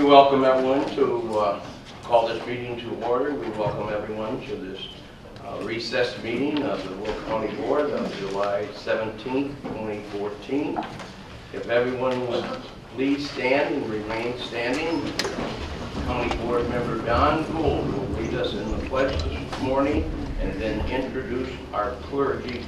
We welcome everyone to call this meeting to order. We welcome everyone to this recessed meeting of the Will County Board of July 17th, 2014. If everyone would please stand and remain standing. County Board Member Don Gould will lead us in the pledge this morning and then introduce our clergy.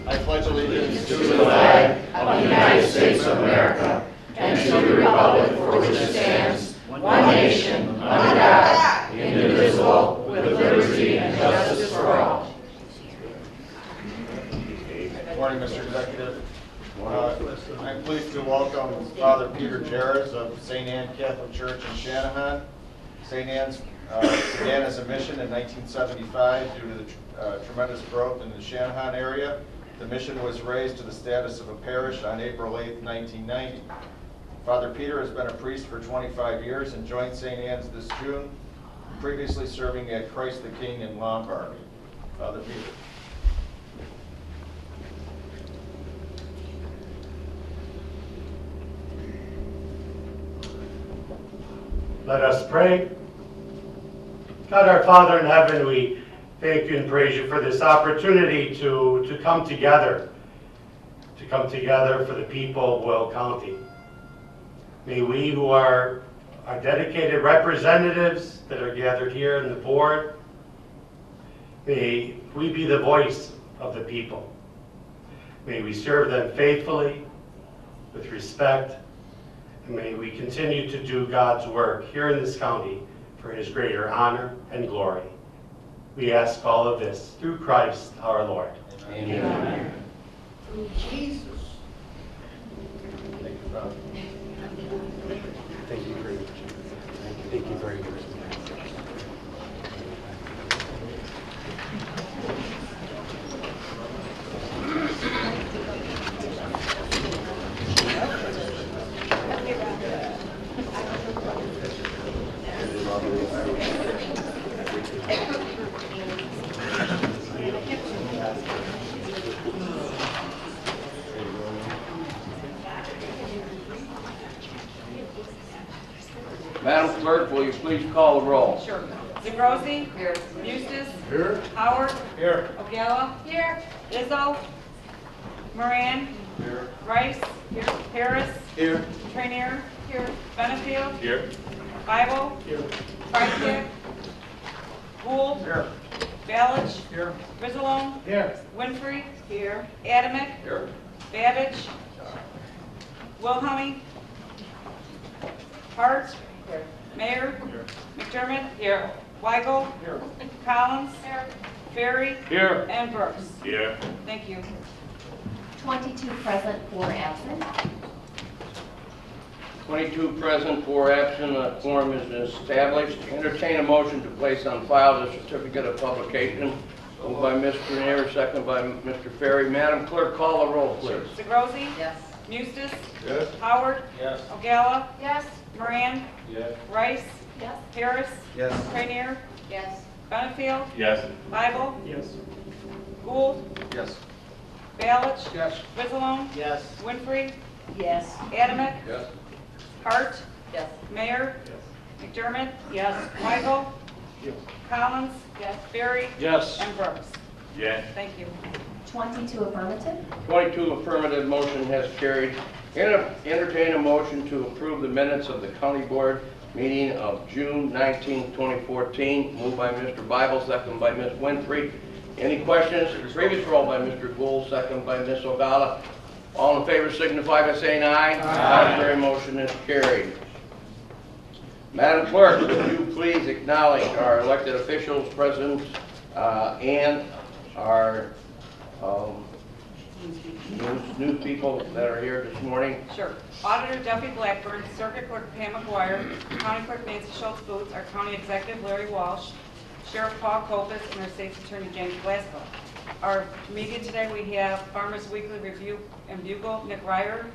I pledge allegiance to the flag of the United States of America and to the republic for which it stands, one nation, under God, indivisible, with liberty and justice for all. Good morning, Mr. Executive. I'm pleased to welcome Father Peter Jarrett of St. Anne Catholic Church in Shanahan. St. Anne's began as a mission in 1975 due to the tremendous growth in the Shanahan area. The mission was raised to the status of a parish on April 8, 1990. Father Peter has been a priest for 25 years and joined St. Anne's this June, previously serving at Christ the King in Lombard. Father Peter. Let us pray. God, our Father in heaven, we thank you and praise you for this opportunity to come together for the people of Will County. May we who are our dedicated representatives that are gathered here in the board, may we be the voice of the people. May we serve them faithfully, with respect, and may we continue to do God's work here in this county for his greater honor and glory. We ask all of this through Christ our Lord. Amen. Amen. Through Jesus. Thank you, Father. Thank you very much. Thank you very much. Madam Clerk, will you please call the roll? Sure. Zagrosi? Here. Eustace? Here. Howard? Here. Ogella? Here. Izzo? Moran? Here. Rice? Here. Harris? Here. Trainier? Here. Benefield? Here. Bible? Here. Freitag? Gould? Here. Balich? Here. Rizalone? Here. Winfrey? Here. Adamick? Here. Babbage? Wilhelmie? Hart? Here. Mayor? Here. McDermott? Here. Weigel? Here. Collins? Here. Ferry? Here. And Brooks. Here. Thank you. 22 present, 4 absent. 22 present, 4 absent. A quorum is established. Entertain a motion to place on file the certificate of publication. Moved by Mr. Trainier, second by Mr. Ferry. Madam Clerk, call the roll, please. Zagrosi? Yes. Eustace? Yes. Howard? Yes. Ogalla? Yes. Moran? Yes. Rice? Yes. Harris? Yes. Trainier? Yes. Benefield? Yes. Bible? Yes. Gould? Yes. Balich? Yes. Rizalone? Yes. Winfrey? Yes. Adamick? Yes. Hart? Yes. Mayor? Yes. McDermott? Yes. Weigel? Yes. Collins? Yes. Ferry? Yes. And Brooks. Yes. Thank you. 22 affirmative. 22 affirmative, motion has carried. Entertain a motion to approve the minutes of the County Board meeting of June 19, 2014. Moved by Mr. Bible, second by Ms. Winfrey. Any questions? Previous roll by Mr. Gould, second by Ms. Ogalla. All in favor signify by saying aye. Aye. Contrary motion is carried. Madam Clerk, would you please acknowledge our elected officials present and our new people that are here this morning? Sure. Auditor Duffy Blackburn, Circuit Clerk Pam McGuire, County Clerk Nancy Schultz Boots, our County Executive Larry Walsh, Sheriff Paul Kopis, and our State's Attorney James Glasgow. Our media today we have Farmers Weekly Review and Bugle, Nick Ryer,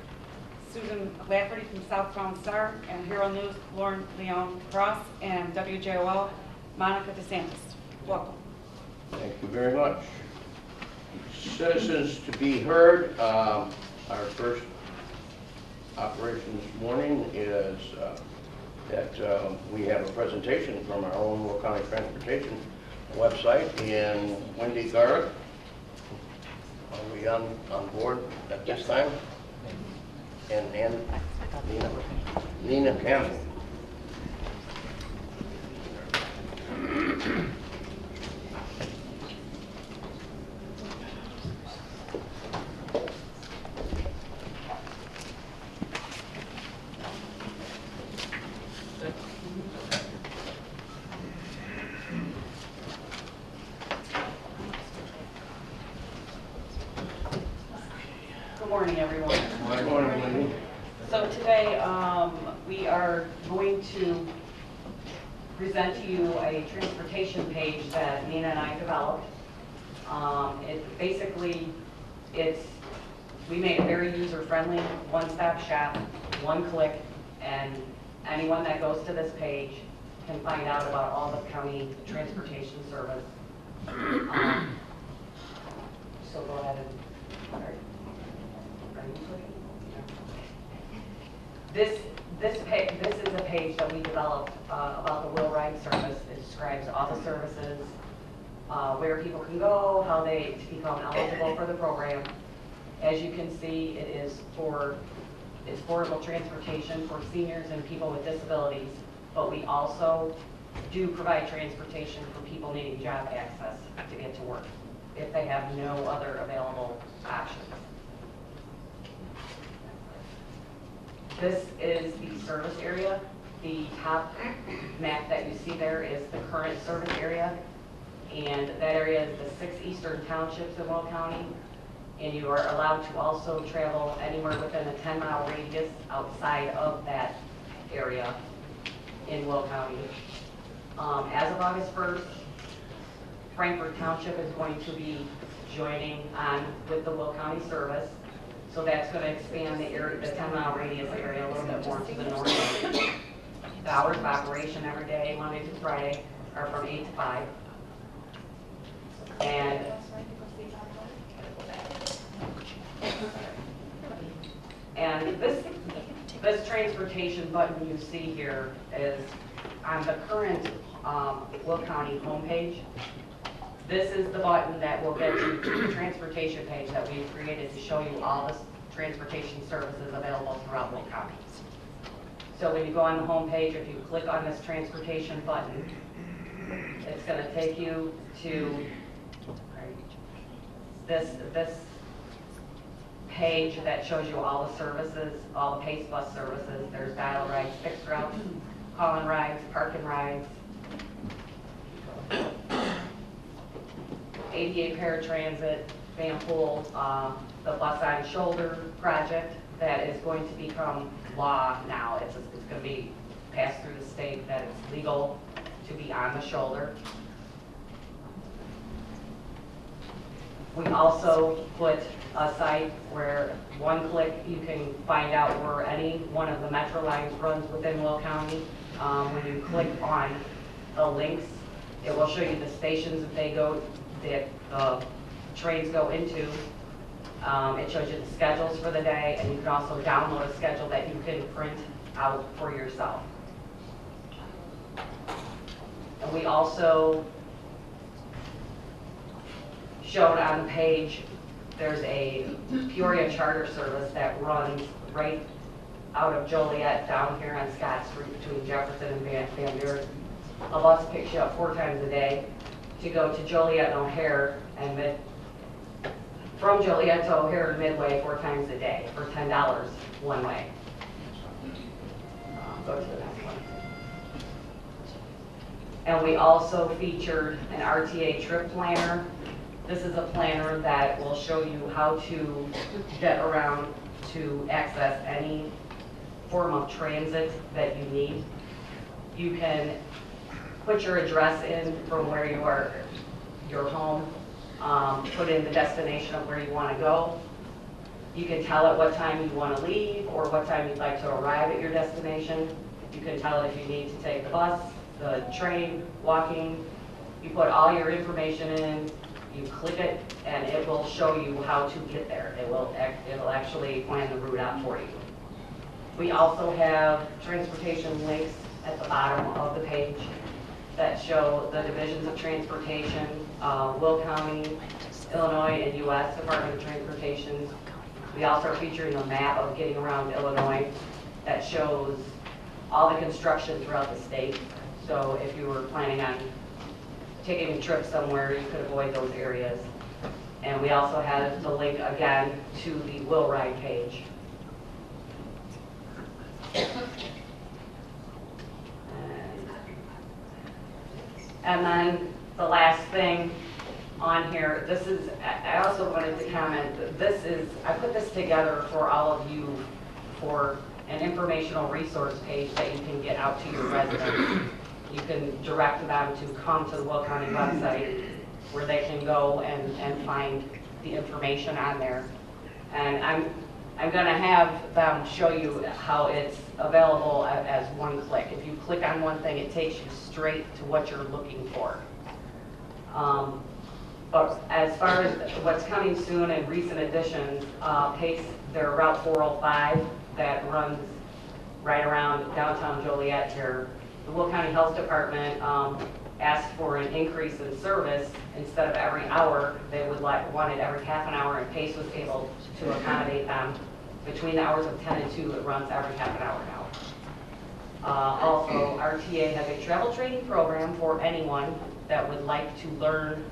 Susan Lafferty from Southbound Star, and Hero News, Lauren Leon Cross, and WJOL, Monica DeSantis. Welcome. Thank you very much. Citizens to be heard. Our first operation this morning is that we have a presentation from our own Will County Transportation website, and Wendy Garrett. Are we on board at this time? And Nina Campbell. Good morning, everyone. Good morning, Wendy. So today, we are going to present to you a transportation page that Nina and I developed. We made it very user-friendly, one-stop shop, one click, and anyone that goes to this page can find out about all the county transportation service. So go ahead and, are you clicking? This is a page that we developed about the Will Ride service. It describes all the services, where people can go, how they become eligible for the program. As you can see, it's affordable transportation for seniors and people with disabilities, but we also do provide transportation for people needing job access to get to work if they have no other available options. This is the service area. The top map that you see there is the current service area, and that area is the 6 eastern townships in Will County, and you are allowed to also travel anywhere within a 10-mile radius outside of that area in Will County. As of August 1st, Frankfort Township is going to be joining on with the Will County service. So that's going to expand the area, the 10-mile radius area a little bit more to the north. The hours of operation every day, Monday to Friday, are from 8 to 5. And this transportation button you see here is on the current Will County homepage. This is the button that will get you to the transportation page that we've created to show you all the transportation services available throughout Will County. So when you go on the home page, if you click on this transportation button, it's going to take you to this page that shows you all the services, all the Pace Bus services. There's dial rides, fixed routes, call-in rides, park-in rides, ADA paratransit, Van Pool, the Bus on Shoulder project that is going to become law now. It's going to be passed through the state that it's legal to be on the shoulder. We also put a site where one click you can find out where any one of the metro lines runs within Will County. When you click on the links, it will show you the stations that the trains go into. It shows you the schedules for the day, and you can also download a schedule that you can print out for yourself. And we also showed on the page, there's a Peoria charter service that runs right out of Joliet down here on Scott Street between Jefferson and Van Buren. A bus picks you up 4 times a day to go to Joliet and O'Hare, and from Joliet to O'Hare and Midway 4 times a day for $10 one way. Go to the next one. And we also featured an RTA trip planner. This is a planner that will show you how to get around to access any form of transit that you need. You can put your address in from where you are, your home, put in the destination of where you want to go. You can tell it what time you want to leave or what time you'd like to arrive at your destination. You can tell it if you need to take the bus, the train, walking. You put all your information in, you click it, and it will show you how to get there. It'll actually plan the route out for you. We also have transportation links at the bottom of the page that show the divisions of transportation, Will County, Illinois, and U.S. Department of Transportation. We also are featuring a map of getting around Illinois that shows all the construction throughout the state. So if you were planning on taking a trip somewhere, you could avoid those areas. And we also have the link again to the Will Ride page. And then the last thing on here, this is, I also wanted to comment, that this is, I put this together for all of you for an informational resource page that you can get out to your residents. You can direct them to come to the Will County website where they can go and find the information on there. And I'm going to have them show you how it's available as one click. If you click on one thing, it takes you straight to what you're looking for. But as far as what's coming soon and recent additions, Pace, their Route 405 that runs right around downtown Joliet here, the Will County Health Department asked for an increase in service. Instead of every hour, they wanted every half an hour, and Pace was able to accommodate them. Between the hours of 10 and 2, it runs every half an hour now. Also, RTA has a travel training program for anyone that would like to learn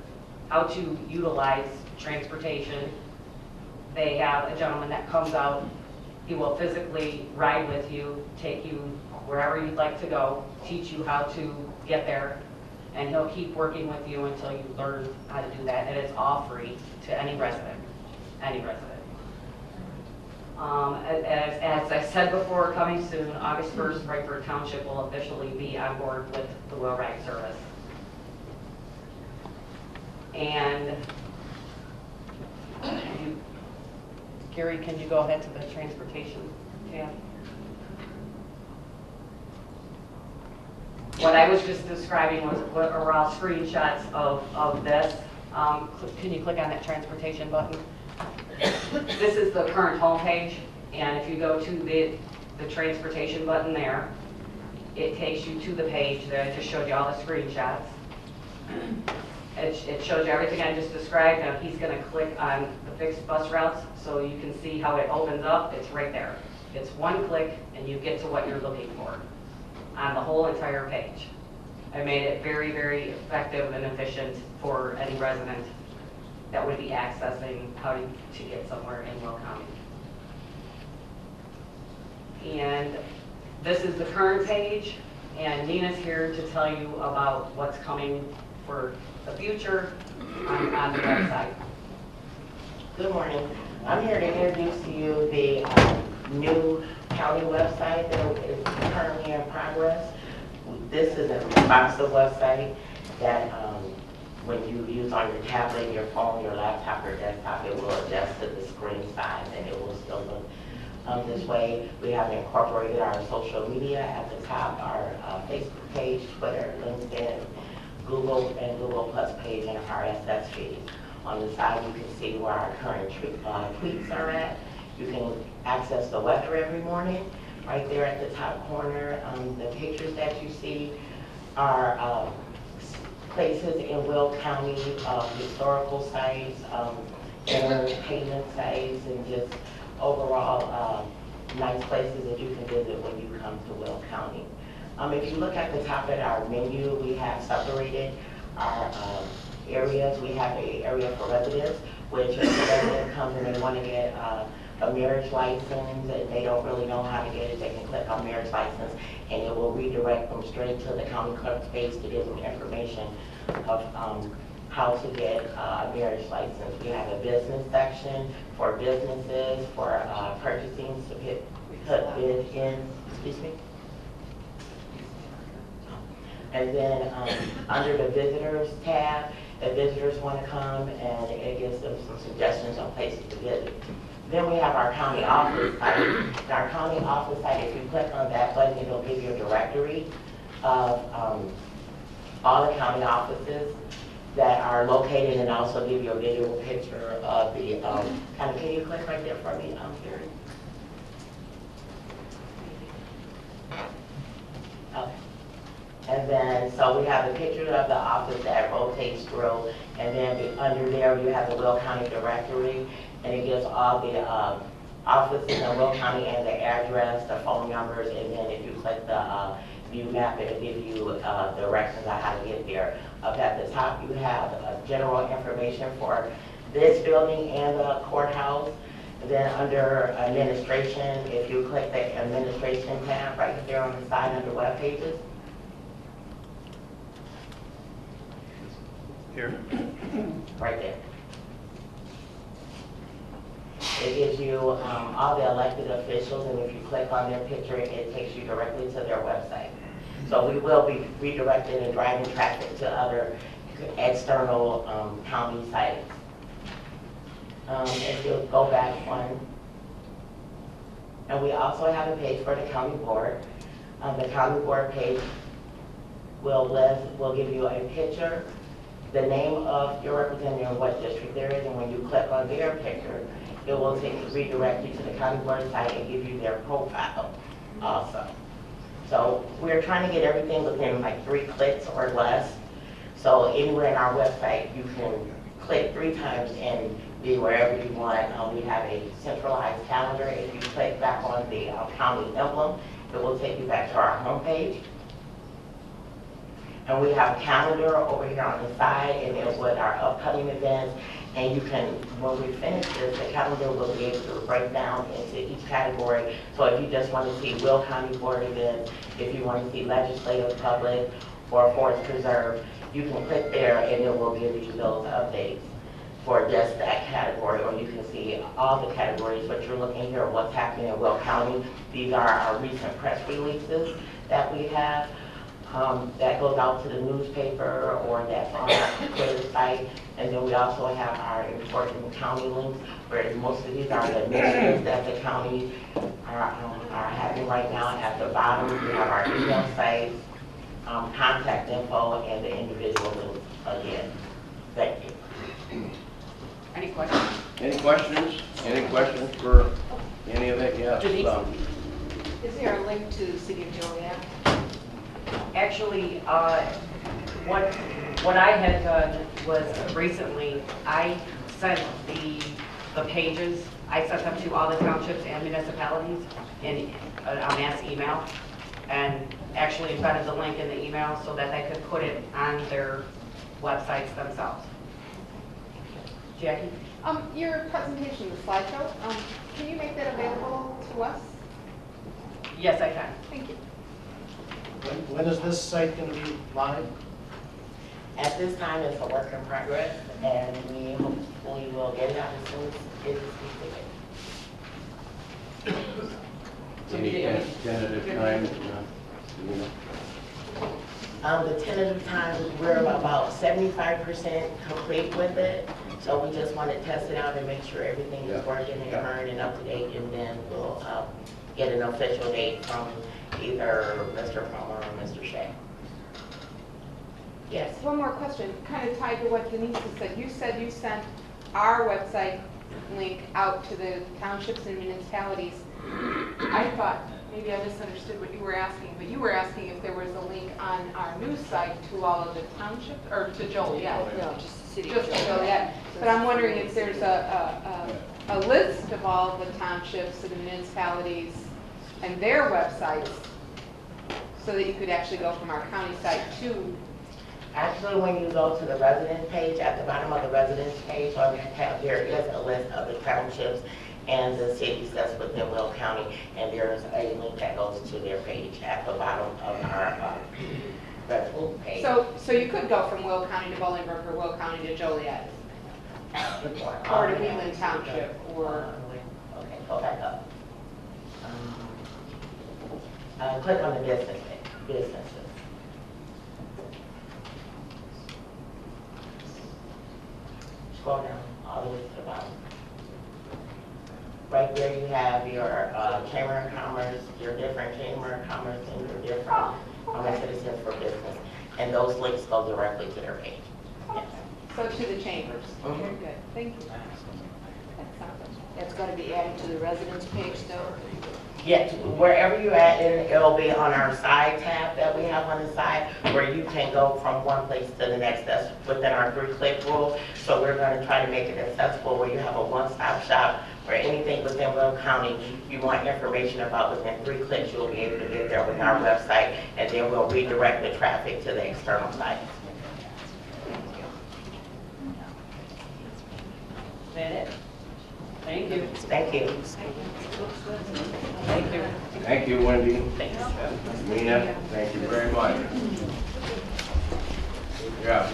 how to utilize transportation. They have a gentleman that comes out. He will physically ride with you, take you wherever you'd like to go, teach you how to get there, and he'll keep working with you until you learn how to do that. And it's all free to any resident, any resident. As I said before, coming soon, August 1st, Wrightburg Township will officially be on board with the Will Ride service. And Gary, can you go ahead to the transportation tab? What I was just describing were all screenshots of this. Can you click on that transportation button? This is the current homepage, and if you go to the transportation button there, it takes you to the page that I just showed you all the screenshots. It shows you everything I just described. Now he's going to click on the fixed bus routes so you can see how it opens up. It's right there. It's one click and you get to what you're looking for on the whole entire page. I made it very, very effective and efficient for any resident that would be accessing how to get somewhere in Will County. And this is the current page, and Nina's here to tell you about what's coming for the future on the website. Good morning. I'm here to introduce to you the new county website that is currently in progress. This is a responsive website that when you use on your tablet, your phone, your laptop, or desktop, it will adjust to the screen size and it will still look this way. We have incorporated our social media at the top, our Facebook page, Twitter, LinkedIn, Google, and Google Plus page, and our RSS feed. On the side, you can see where our current tweets are at. You can access the weather every morning. Right there at the top corner, the pictures that you see are places in Will County, historical sites, entertainment sites, and just overall nice places that you can visit when you come to Will County. If you look at the top of our menu, we have separated our areas. We have an area for residents, which if a resident comes and they want to get a marriage license and they don't really know how to get it, they can click on marriage license and it will redirect them straight to the county clerk's page to give them information of how to get a marriage license. We have a business section for businesses, for purchasing, to put bid in, excuse me. And then under the visitors tab, if visitors want to come, and it gives them some suggestions on places to visit. Then we have our county office site. And our county office site, if you click on that button, it'll give you a directory of all the county offices that are located, and also give you a visual picture of the can you click right there for me, Gary? Okay. And then, so we have the picture of the office that rotates through, and then under there, you have the Will County directory, and it gives all the offices in Will County and the address, the phone numbers, and then if you click the view map, it'll give you directions on how to get there. Up at the top, you have general information for this building and the courthouse. And then under administration, if you click the administration tab right there on the side under web pages. Here. Right there. It gives you all the elected officials, and if you click on their picture, it takes you directly to their website. So we will be redirected and driving traffic to other external county sites. If you go back one. And we also have a page for the county board. The county board page will give you a picture, the name of your representative and what district there is, and when you click on their picture, it will redirect you to the county board site and give you their profile also. So we're trying to get everything within like 3 clicks or less. So anywhere in our website, you can click 3 times and be wherever you want. We have a centralized calendar. If you click back on the county emblem, it will take you back to our homepage. And we have a calendar over here on the side, and then with our upcoming events. And you can, when we finish this, the calendar will be able to break down into each category. So if you just want to see Will County Board events, if you want to see legislative, public, or forest preserve, you can click there and it will give you those updates for just that category, or you can see all the categories. But you're looking here at what's happening in Will County. These are our recent press releases that we have. That goes out to the newspaper or that's on our Twitter site. And then we also have our important county links, where most of these are the initiatives that the county are having right now. At the bottom, we have our email sites, contact info, and the individual links again. Thank you. Any questions? Any questions? Any questions for any of it? Yes. Is there a link to the City of Joliet? Actually, what I had done was recently, I sent the pages, I sent them to all the townships and municipalities in a mass email, and actually embedded the link in the email so that they could put it on their websites themselves. Jackie? Your presentation, the slideshow, can you make that available to us? Yes, I can. Thank you. When is this site going to be live? At this time, it's a work in progress, and we hopefully will get it out as soon as it is completed. Any tentative time? The tentative time, we're about 75% complete with it, so we just want to test it out and make sure everything is working and current and up to date, and then we'll get an official date from either Mr. Palmer or Mr. Shea. Yes. One more question, kind of tied to what Denise has said. You sent our website link out to the townships and municipalities. I thought, maybe I misunderstood what you were asking, but you were asking if there was a link on our news site to all of the townships, or to Joliet? No, just the City of Just to Joliet. But I'm wondering if there's a list of all of the townships and the municipalities and their websites, so that you could actually go from our county site to. Actually, when you go to the residence page, at the bottom of the residence page on that tab, there is a list of the townships and the cities that's within Will County, and there's a link that goes to their page at the bottom of our residence page. So you could go from Will County to Bolingbrook or Will County to Joliet, or to Wheeling Township, or. Okay, go back up. Click on the businesses. Scroll down all the way to the bottom. Right there you have your Chamber of Commerce, your different Chamber of Commerce, and your different citizens for business. And those links go directly to their page. Yes. So to the chambers. Mhm. Very good, thank you. That's going to be added to the residence page though? Yes, wherever you're at, and it'll be on our side tab that we have on the side, where you can go from one place to the next. That's within our 3-click rule. So we're going to try to make it accessible where you have a one-stop shop or anything within Will County you want information about within 3 clicks. You'll be able to get there with our website, and then we'll redirect the traffic to the external site. Is that it? Thank you. Thank you. Thank you. Thank you, Wendy. Thanks. Mina, thank you very much. Yeah.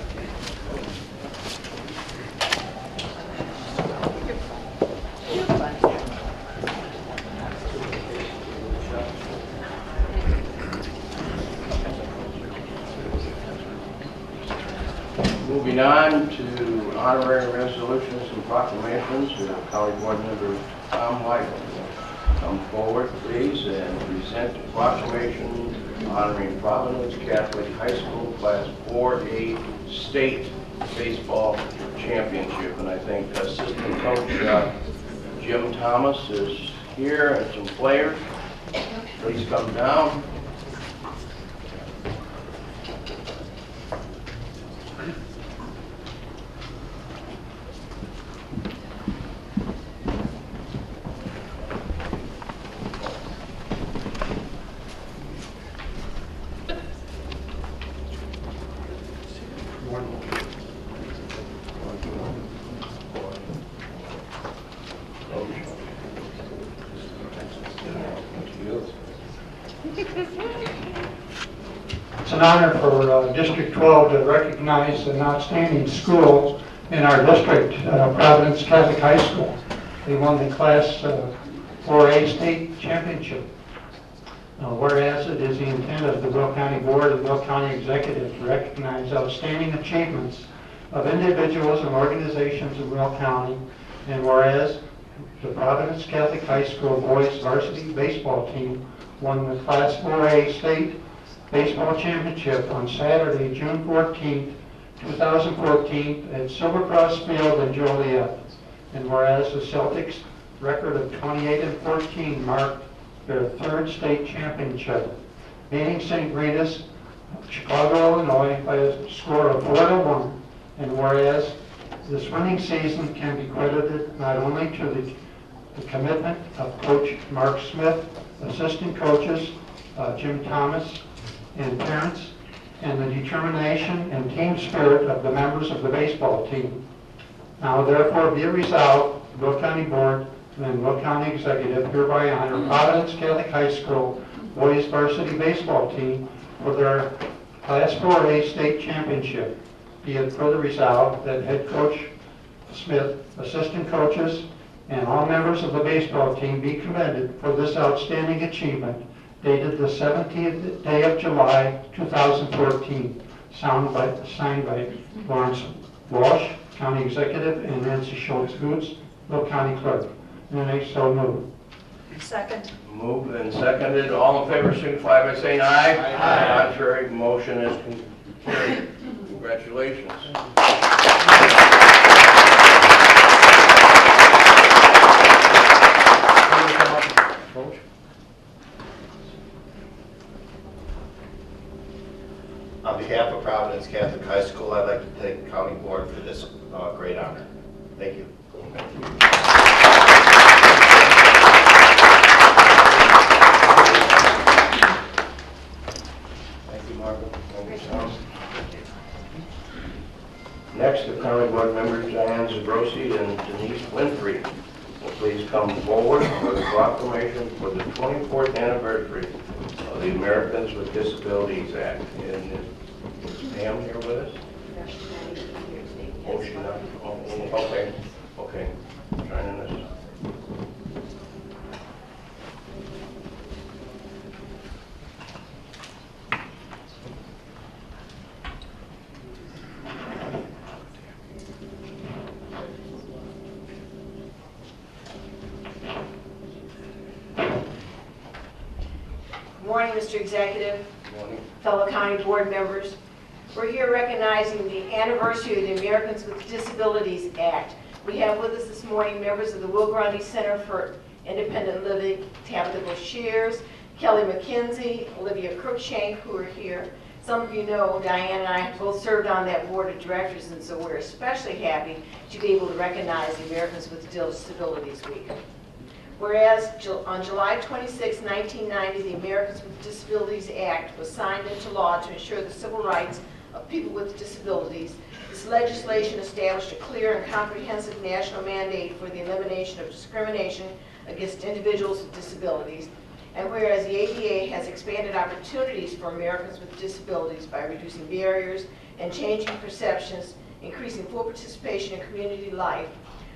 Moving on to honorary resolutions and proclamations, County Board Member Tom Weigel. Come forward, please, and present a proclamation honoring Providence Catholic High School Class 4A State Baseball Championship. And I think Assistant Coach Jim Thomas is here, and some players. Please come down. It's an honor for District 12 to recognize an outstanding school in our district, Providence Catholic High School. They won the Class 4A state championship. Whereas it is the intent of the Will County Board and Will County Executive to recognize outstanding achievements of individuals and organizations in Will County, and whereas the Providence Catholic High School boys varsity baseball team won the Class 4A state baseball championship on Saturday, June 14, 2014 at Silver Cross Field in Joliet. And whereas the Celtics' record of 28-14 marked their 3rd state championship, beating St. Rita's, Chicago, Illinois by a score of 4-1. And whereas this winning season can be credited not only to the commitment of Coach Mark Smith, assistant coaches Jim Thomas, and parents, and the determination and team spirit of the members of the baseball team. Now therefore be it resolved, the Will County Board and Will County Executive hereby honor Providence Catholic High School boys varsity baseball team for their Class 4A state championship. Be it further resolved that head coach Smith, assistant coaches, and all members of the baseball team be commended for this outstanding achievement, dated the 17th day of July, 2014, signed by Lawrence Walsh, County Executive, and Nancy Schultz-Boots, Will County Clerk. And I so move. Second. Moved and seconded. All in favor signify by saying aye. Aye. Contrary, motion is carried. Congratulations. Coach? On behalf of Providence Catholic High School, I'd like to thank the County Board for this great honor. Thank you. Thank you, Margaret. Thank you, Tom. Next, the County Board members Diane Zabrosi and Denise Winfrey will please come forward for the proclamation for the 24th anniversary of the Americans with Disabilities Act. And is Pam here with us? Oh, she's not? Oh, okay. Okay. Trying this. Good morning, Mr. Executive, Good morning. fellow county board members. We're here recognizing the anniversary of the Americans with Disabilities Act, We have with us this morning members of the Will Grundy Center for Independent Living, Tabitha Boshears, Kelly McKenzie, Olivia Cruikshank, who are here. Some of you know Diane and I both served on that board of directors, and so we're especially happy to be able to recognize the Americans with Disabilities Week. Whereas on July 26, 1990, the Americans with Disabilities Act was signed into law to ensure the civil rights of people with disabilities, this legislation established a clear and comprehensive national mandate for the elimination of discrimination against individuals with disabilities. And whereas the ADA has expanded opportunities for Americans with disabilities by reducing barriers and changing perceptions, increasing full participation in community life,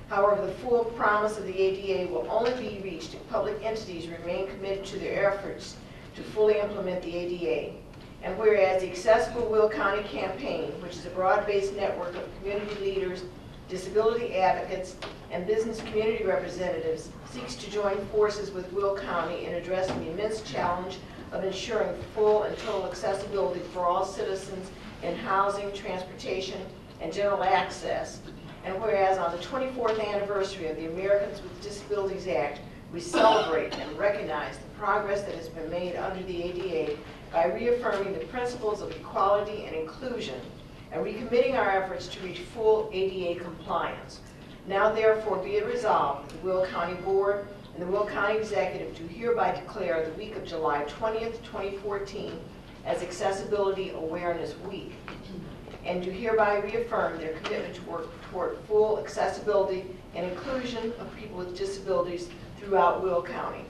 however, the full promise of the ADA will only be reached if public entities remain committed to their efforts to fully implement the ADA. And whereas the Accessible Will County Campaign, which is a broad-based network of community leaders, disability advocates, and business community representatives, seeks to join forces with Will County in addressing the immense challenge of ensuring full and total accessibility for all citizens in housing, transportation, and general access. And whereas on the 24th anniversary of the Americans with Disabilities Act, we celebrate and recognize the progress that has been made under the ADA by reaffirming the principles of equality and inclusion and recommitting our efforts to reach full ADA compliance. Now therefore be it resolved, the Will County Board and the Will County Executive do hereby declare the week of July 20th, 2014 as Accessibility Awareness Week, and do hereby reaffirm their commitment to work toward full accessibility and inclusion of people with disabilities throughout Will County.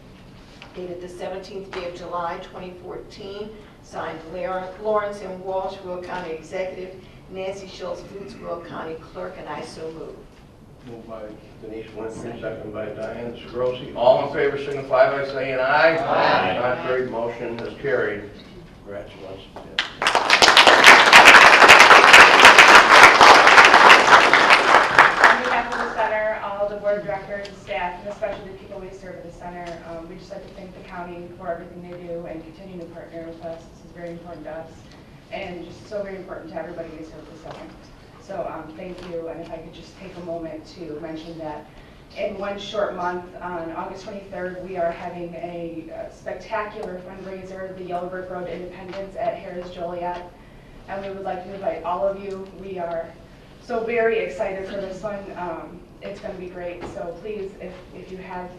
Dated the 17th day of July 2014, signed Lawrence M. Walsh, Will County Executive, Nancy Schultz Boots, Will County Clerk, and I so move. Moved by Denise Winfrey, second by Diane Scrossi. All in favor signify by saying aye. Aye. Contrary, motion is carried. Congratulations. On behalf of the center, all the board of directors and staff, and especially the people we serve at the center, we just like to thank the county for everything they do and continuing to partner with us. This is very important to us and just so very important to everybody we serve the center. So thank you, and if I could just take a moment to mention that in one short month, on August 23rd, we are having a spectacular fundraiser, the Yellow Brick Road to Independence at Harrah's Joliet, and we would like to invite all of you. We are so very excited for this one. It's going to be great, so please, if you have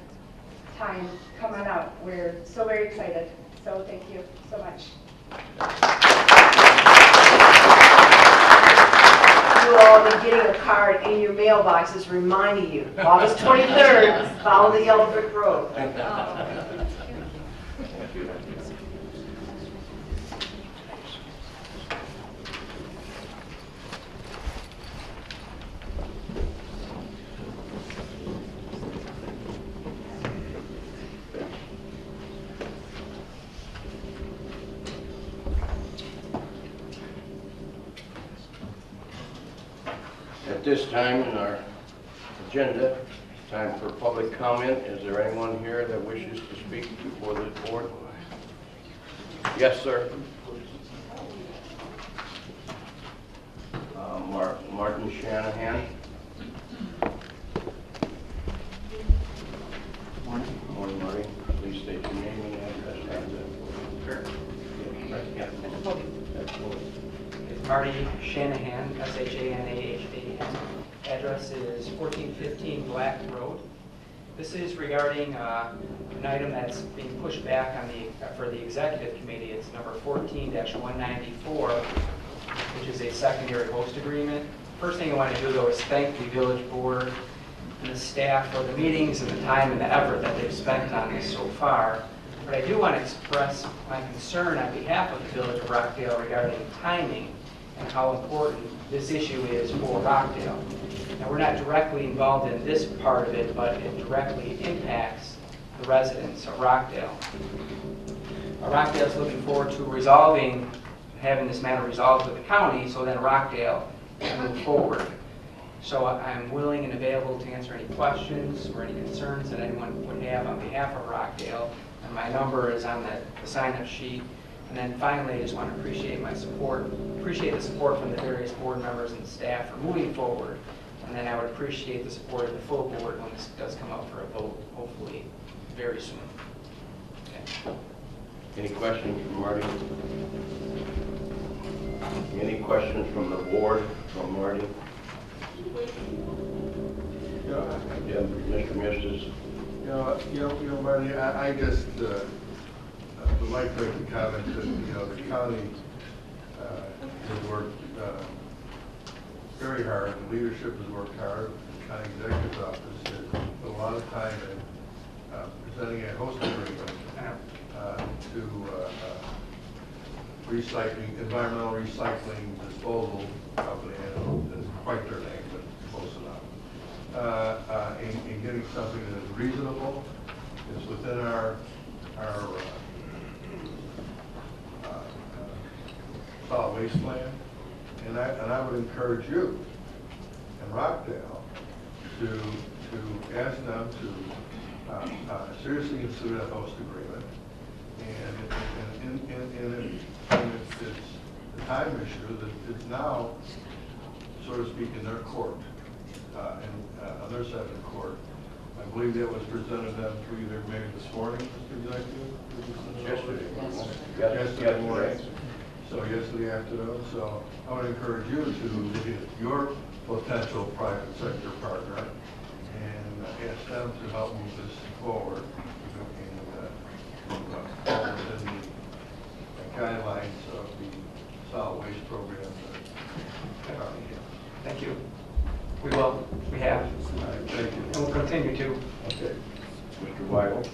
time, come on out. We're so very excited, so thank you so much. You will all be getting a card in your mailboxes reminding you, August 23rd, follow the Yellow Brick Road. At this time in our agenda, time for public comment. Is there anyone here that wishes to speak before the board? Yes, sir. Martin Shanahan. Morning, Marty. Please state your name and address. Sure. Yeah. It's Marty Shanahan, S-H-A-N-A-H-A-N. Address is 1415 Black Road. This is regarding an item that's being pushed back on for the executive committee. It's number 14-194, which is a secondary host agreement. First thing I want to do, though, is thank the village board and the staff for the meetings and the time and the effort that they've spent on this so far. But I do want to express my concern on behalf of the village of Rockdale regarding timing and how important this issue is for Rockdale. Now, we're not directly involved in this part of it, but it directly impacts the residents of Rockdale. Rockdale is looking forward to having this matter resolved with the county so then Rockdale can move forward. So I'm willing and available to answer any questions or any concerns that anyone would have on behalf of Rockdale. And my number is on the sign-up sheet. And then finally, I just want to appreciate the support from the various board members and staff for moving forward And then I would appreciate the support of the full board when this does come up for a vote, hopefully very soon. Okay. Any questions from Marty? Any questions from the board, from Marty? Yeah, Mr. Mistis? Marty, I just would like to comment that, the county has worked very hard, the leadership has worked hard, the county executive's office has put a lot of time in presenting a host agreement to recycling, environmental recycling disposal company, I don't know if it's quite their name, but close enough. In getting something that is reasonable, it's within our solid waste plan, and I would encourage you and Rockdale to ask them to seriously consider that host agreement, and it's the time issue that is now, so to speak, in their court, and on their side of the court. I believe that was presented to them through either maybe this morning, Mr. Executive? Yesterday morning. So yesterday afternoon. So I would encourage you to look at your potential private sector partner and ask them to help move this forward and fall within the guidelines of the solid waste program that county has. Thank you. We will. We have. Thank you. And we'll continue to. Okay. Mr. Weigel?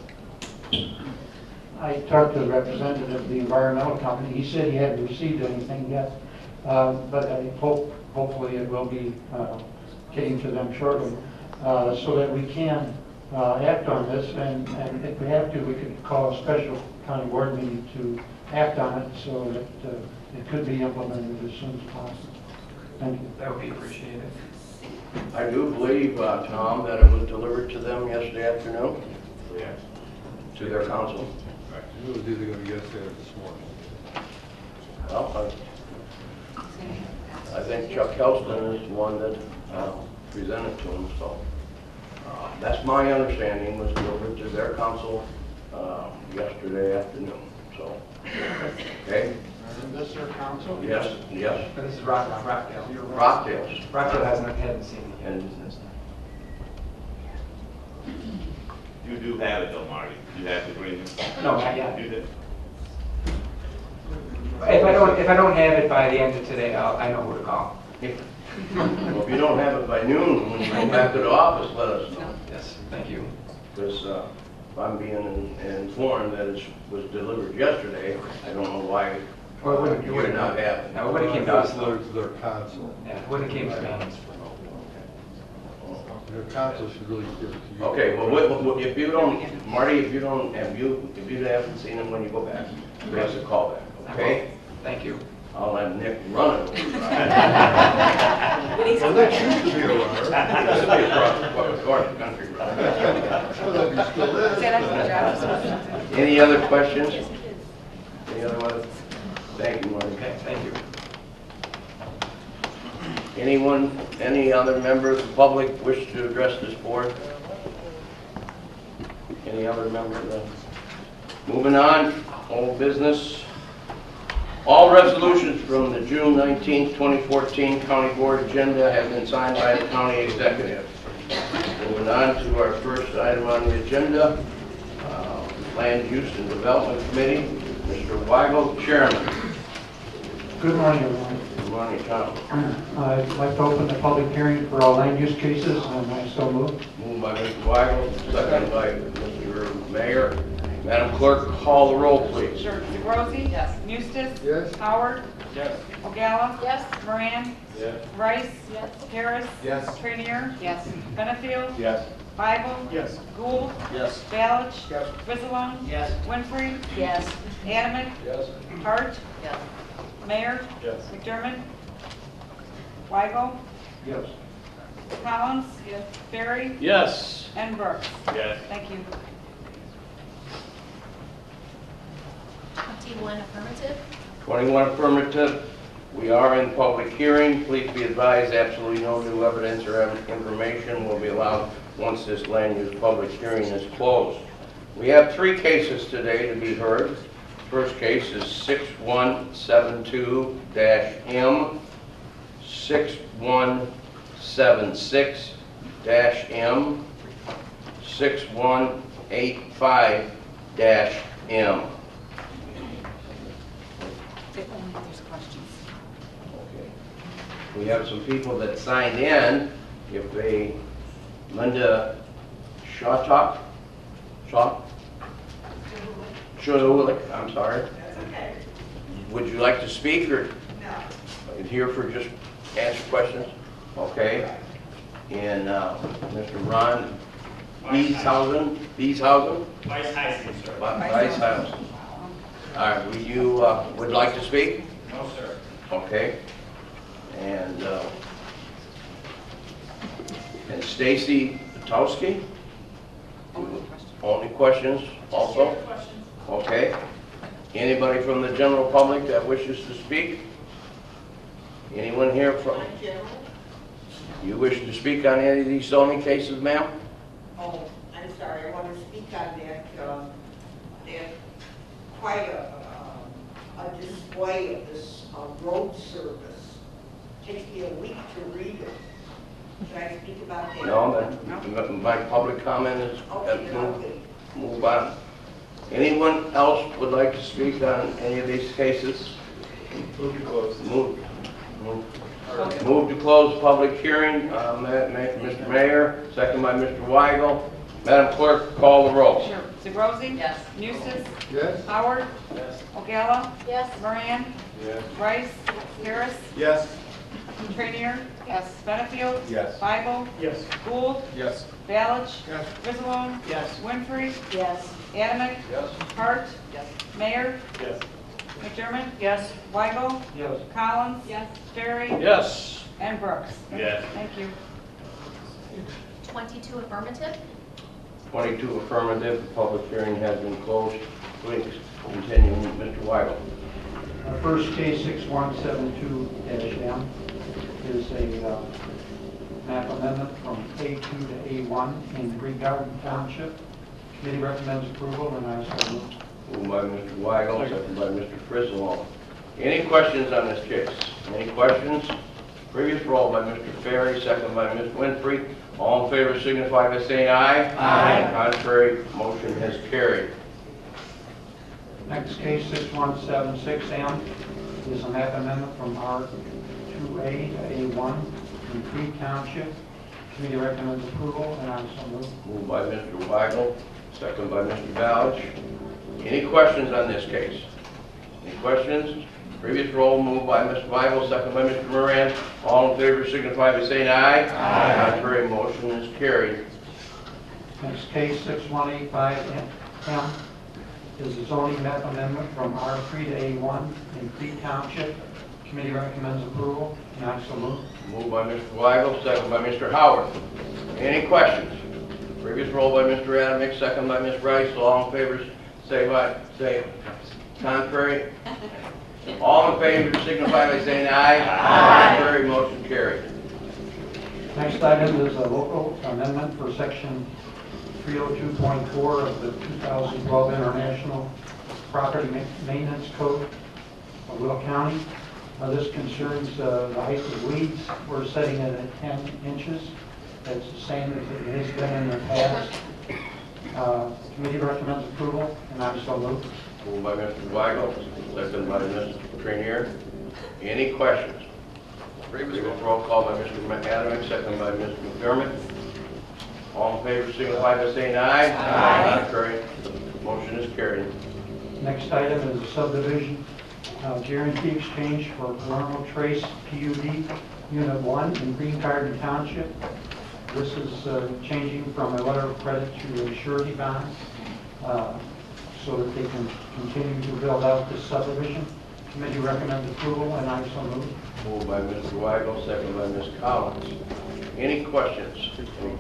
I talked to the representative of the environmental company. He said he hadn't received anything yet, but I hopefully it will be getting to them shortly, so that we can act on this. And if we have to, we could call a special county board meeting to act on it, so that it could be implemented as soon as possible. Thank you. That would be appreciated. I do believe, Tom, that it was delivered to them yesterday afternoon. Yeah. To their council. Right. It was either going to be yesterday or this morning. Well, I think Chuck Helston is the one that presented to him, so that's my understanding, was delivered to their council yesterday afternoon. So, okay? Isn't this their council? Yes, yes. But this is Rockdale. Rockdale's. Rockdale hadn't seen it yet. And You do have it though, Marty. You have the agreement. No, not yet. You did. If I don't have it by the end of today, I know who to call. well, if you don't have it by noon, when you go back to the office, let us know. Yes, thank you. Because I'm being informed that it was delivered yesterday. I don't know why you would not have it. No, it would have came to us. Delivered to their council. Yeah, it would have came to me. Their council should really give it to you. Okay, well, if you don't, Marty, if you haven't seen them when you go back, give us a call back, okay? Thank you. I'll let Nick run it. Well, that used to be a runner. This will be across the country. Well, that still is. Any other questions? Any other ones? Thank you, Marty. Okay, thank you. Anyone, any other members of the public wish to address this board? Any other member? Moving on, old business. All resolutions from the June 19, 2014 County Board agenda have been signed by the county executive. Moving on to our first item on the agenda, Land Use and Development Committee. Mr. Weigel, Chairman. Good morning, everyone. Good morning, Tom. I'd like to open the public hearing for all land use cases, and I so move. Moved by Mr. Weigel, seconded by Mr. Mayor. Madam Clerk, call the roll, please. Sure. DeGrossi? Yes. Mustis? Yes. Howard? Yes. Ogalla? Yes. Moran? Yes. Rice? Yes. Harris? Yes. Trainier? Yes. Benefield? Yes. Bible? Yes. Gould? Yes. Balich? Yes. Griswold? Yes. Winfrey? Yes. Adamick? Yes. Hart? Yes. Mayor? Yes. McDermott? Weigel? Yes. Collins? Yes. Barry? Yes. And Brooks? Yes. Thank you. 21 affirmative. 21 affirmative. We are in public hearing. Please be advised, absolutely no new evidence or information will be allowed once this land use public hearing is closed. We have 3 cases today to be heard. First case is 6172-M, 6176-M, 6185-M. There's questions. Okay. We have some people that signed in. If they, Linda Shawtalk, Shulik, I'm sorry. That's okay. Would you like to speak or? No. Here for just answer questions? Okay. And Mr. Ron Bieshausen? Weishausen, sir. Weishausen. All right, you would like to speak? No, sir. Okay. And Stacy Patowski? Only questions also? Okay. Anybody from the general public that wishes to speak? Anyone here from? You wish to speak on any of these zoning cases, ma'am? Oh, I'm sorry, I want to speak on that, quite a display of this road service. Takes me a week to read it. Should I speak about that? No, my public comment is move on. Anyone else would like to speak on any of these cases? Move to close. Move to close public hearing. Mr. Mayor, second by Mr. Weigel. Madam Clerk, call the roll. Sure. DeBrosi? Yes. Eustace? Yes. Howard? Yes. Ogalla? Yes. Moran? Yes. Rice? Harris? Yes. Trainier? Yes. Benefield? Yes. Bible? Yes. Gould? Yes. Balich? Yes. Griswold? Yes. Winfrey? Yes. Adamick? Yes. Hart? Yes. Mayor? Yes. McDermott? Yes. Weigel? Yes. Collins? Yes. Ferry? Yes. And Brooks? Yes. Thank you. 22 affirmative? 22 affirmative. The public hearing has been closed. Please continue, Mr. Weigel. Our first case, 6172-M, is a map amendment from A2 to A1 in Green Garden Township. Committee recommends approval, and I so move. Moved by Mr. Weigel, second by Mr. Frislow. Any questions on this case? Any questions? Previous roll by Mr. Ferry, second by Ms. Winfrey. All in favor signify by saying aye. Aye. Contrary, motion has carried. Next case, 6176M, is a map amendment from R2A to A1 in Creek Township. Committee recommends approval, and I so move. Moved by Mr. Weigel, second by Mr. Balich. Any questions on this case? Any questions? Previous roll moved by Mr. Weigel, second by Mr. Moran. All in favor signify by saying aye. Aye. Contrary, motion is carried. Next case, 6185M, is a zoning map amendment from R3 to A1 in Creek Township. Committee recommends approval, and I so move. Moved by Mr. Weigel, second by Mr. Howard. Any questions? Previous roll by Mr. Adamick, second by Ms. Rice. All in favor say contrary. All in favor signify by saying aye. Aye. Contrary, motion carried. Next item is a local amendment for section 302.4 of the 2012 International Property Maintenance Code of Will County. This concerns the height of weeds. We're setting it at 10 inches. That's the same as it has been in the past. Committee recommends approval, and I so move. Moved by Mr. Weigel, second by Mr. Trainier. Any questions? Previous roll call by Mr. Adamick, second by Mr. McDermott. All in favor signify by saying aye. Aye. Contrary, motion is carried. Next item is a subdivision guarantee exchange for Colonial Trace PUD Unit 1 in Green Garden Township. This is changing from a letter of credit to a surety bond so that they can continue to build out this subdivision. Committee recommends approval, and I so move. Moved by Mr. Weigel, second by Ms. Collins. Any questions?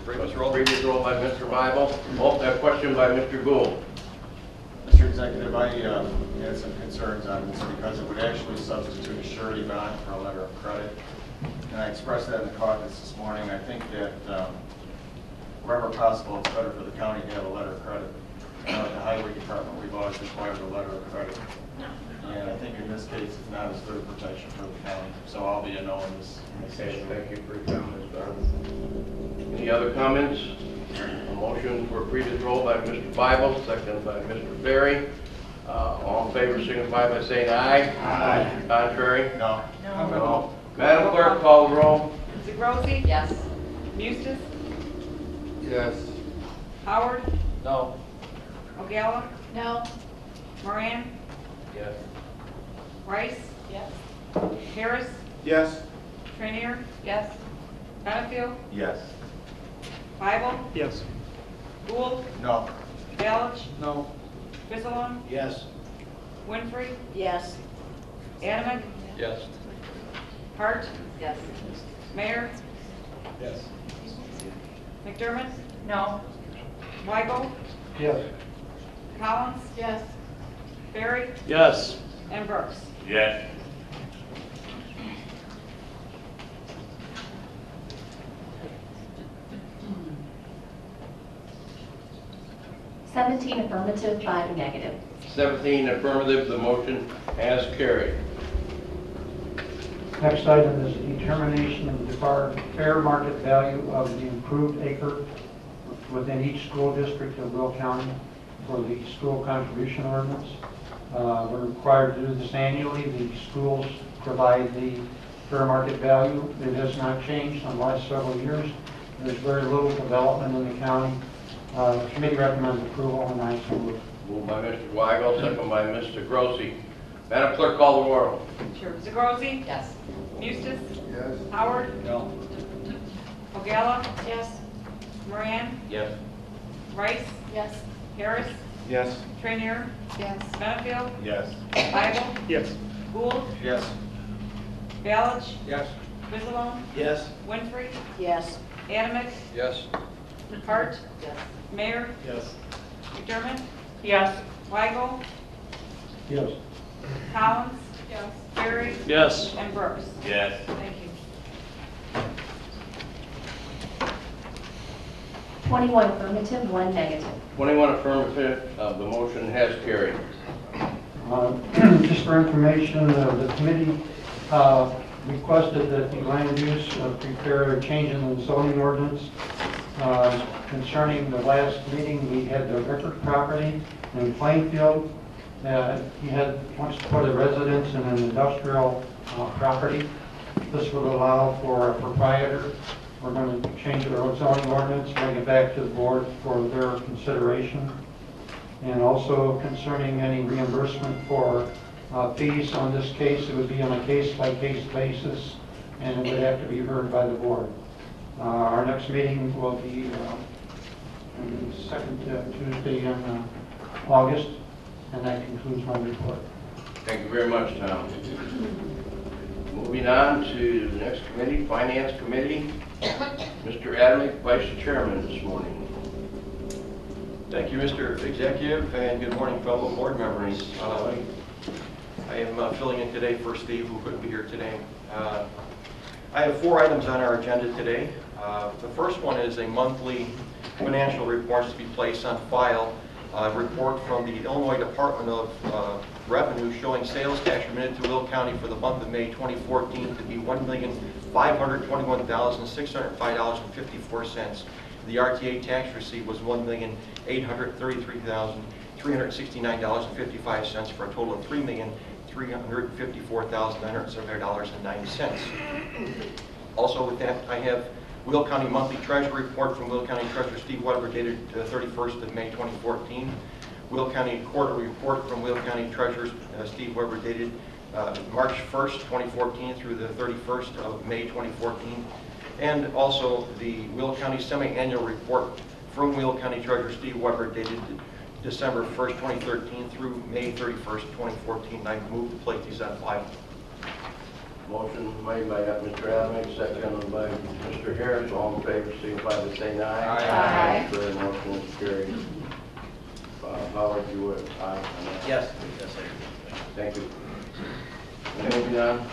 Previous roll by Mr. Weigel. Oh, a question by Mr. Gould. Mr. Executive, I had some concerns on this because it would actually substitute a surety bond for a letter of credit. And I expressed that in the caucus this morning. I think that wherever possible, it's better for the county to have a letter of credit. At the highway department, we've always required a letter of credit. And I think in this case, it's not as good a protection for the county. So I'll be a no in this case. Thank you for your comments, Don. Any other comments? A motion for previous roll by Mr. Bible, second by Mr. Berry. All in favor signify by saying aye. Aye. Contrary? No. No. Madam Clerk, call the roll. Zegrossi? Yes. Mustis? Yes. Howard? No. O'Gala? No. Moran? Yes. Rice? Yes. Harris? Yes. Trainier? Yes. Benefield? Yes. Bible? Yes. Gould? No. Balich? No. Fisselon? Yes. Winfrey? Yes. Adamick? Yes. Hart? Yes. Mayor? Yes. McDermott? No. Weigel? Yes. Collins? Yes. Barry? Yes. And Brooks. Yes. Seventeen affirmative, 5 negative. 17 affirmative, the motion has carried. Next item is determination of the fair market value of the improved acre within each school district of Will County for the school contribution ordinance. We're required to do this annually. The schools provide the fair market value. It has not changed in the last several years. There's very little development in the county. The committee recommends approval, and I so move. Moved by Mr. Weigel, second by Mr. Grossi. Madam Clerk, call the roll. Sure. Zegrossi? Yes. Mustis? Yes. Howard? No. O'Gala? Yes. Moran? Yes. Rice? Yes. Harris? Yes. Trainier? Yes. Benefield? Yes. Bible? Yes. Gould? Yes. Balich? Yes. Fisselon? Yes. Winfrey? Yes. Adamick? Yes. Hart? Yes. Mayor? Yes. McDermott? Yes. Weigel? Yes. Collins? Yes. Barry? Yes. And Brooks. Yes. Thank you. 21 affirmative, 1 negative. 21 affirmative, the motion has carried. Just for information, the committee requested that the land use prepare a change in the zoning ordinance. Concerning the last meeting, we had the Rickard property in Plainfield. He wants to put a residence in an industrial property. This would allow for a proprietor. We're going to change our zoning ordinance, bring it back to the board for their consideration. And also concerning any reimbursement for fees on this case, it would be on a case-by-case basis, and it would have to be heard by the board. Our next meeting will be on the second Tuesday in August, and that concludes my report. Thank you very much, Tom. Moving on to the next committee, Finance Committee. Mr. Adamick, Vice Chairman this morning. Thank you, Mr. Executive, and good morning, fellow board members. I am filling in today for Steve, who couldn't be here today. I have 4 items on our agenda today. The first one is a monthly financial report to be placed on file. A report from the Illinois Department of Revenue showing sales tax remitted to Will County for the month of May 2014 to be $1,521,605.54. The RTA tax receipt was $1,833,369.55 for a total of $3,354,978.90. Also with that, I have Will County Monthly Treasury Report from Will County Treasurer Steve Weber dated 31st of May 2014. Will County Quarterly Report from Will County Treasurer Steve Weber dated March 1st, 2014 through the 31st of May 2014. And also the Will County Semi-Annual Report from Will County Treasurer Steve Weber dated December 1st, 2013 through May 31st, 2014. I move to place these on file. Motion made by Mr. Adamick, seconded by Mr. Harris. All in favor, signify by saying aye. Aye. Contrary, motion is carried. Howard, you would, aye on that? Yes. Yes, I do. Thank you. Moving on.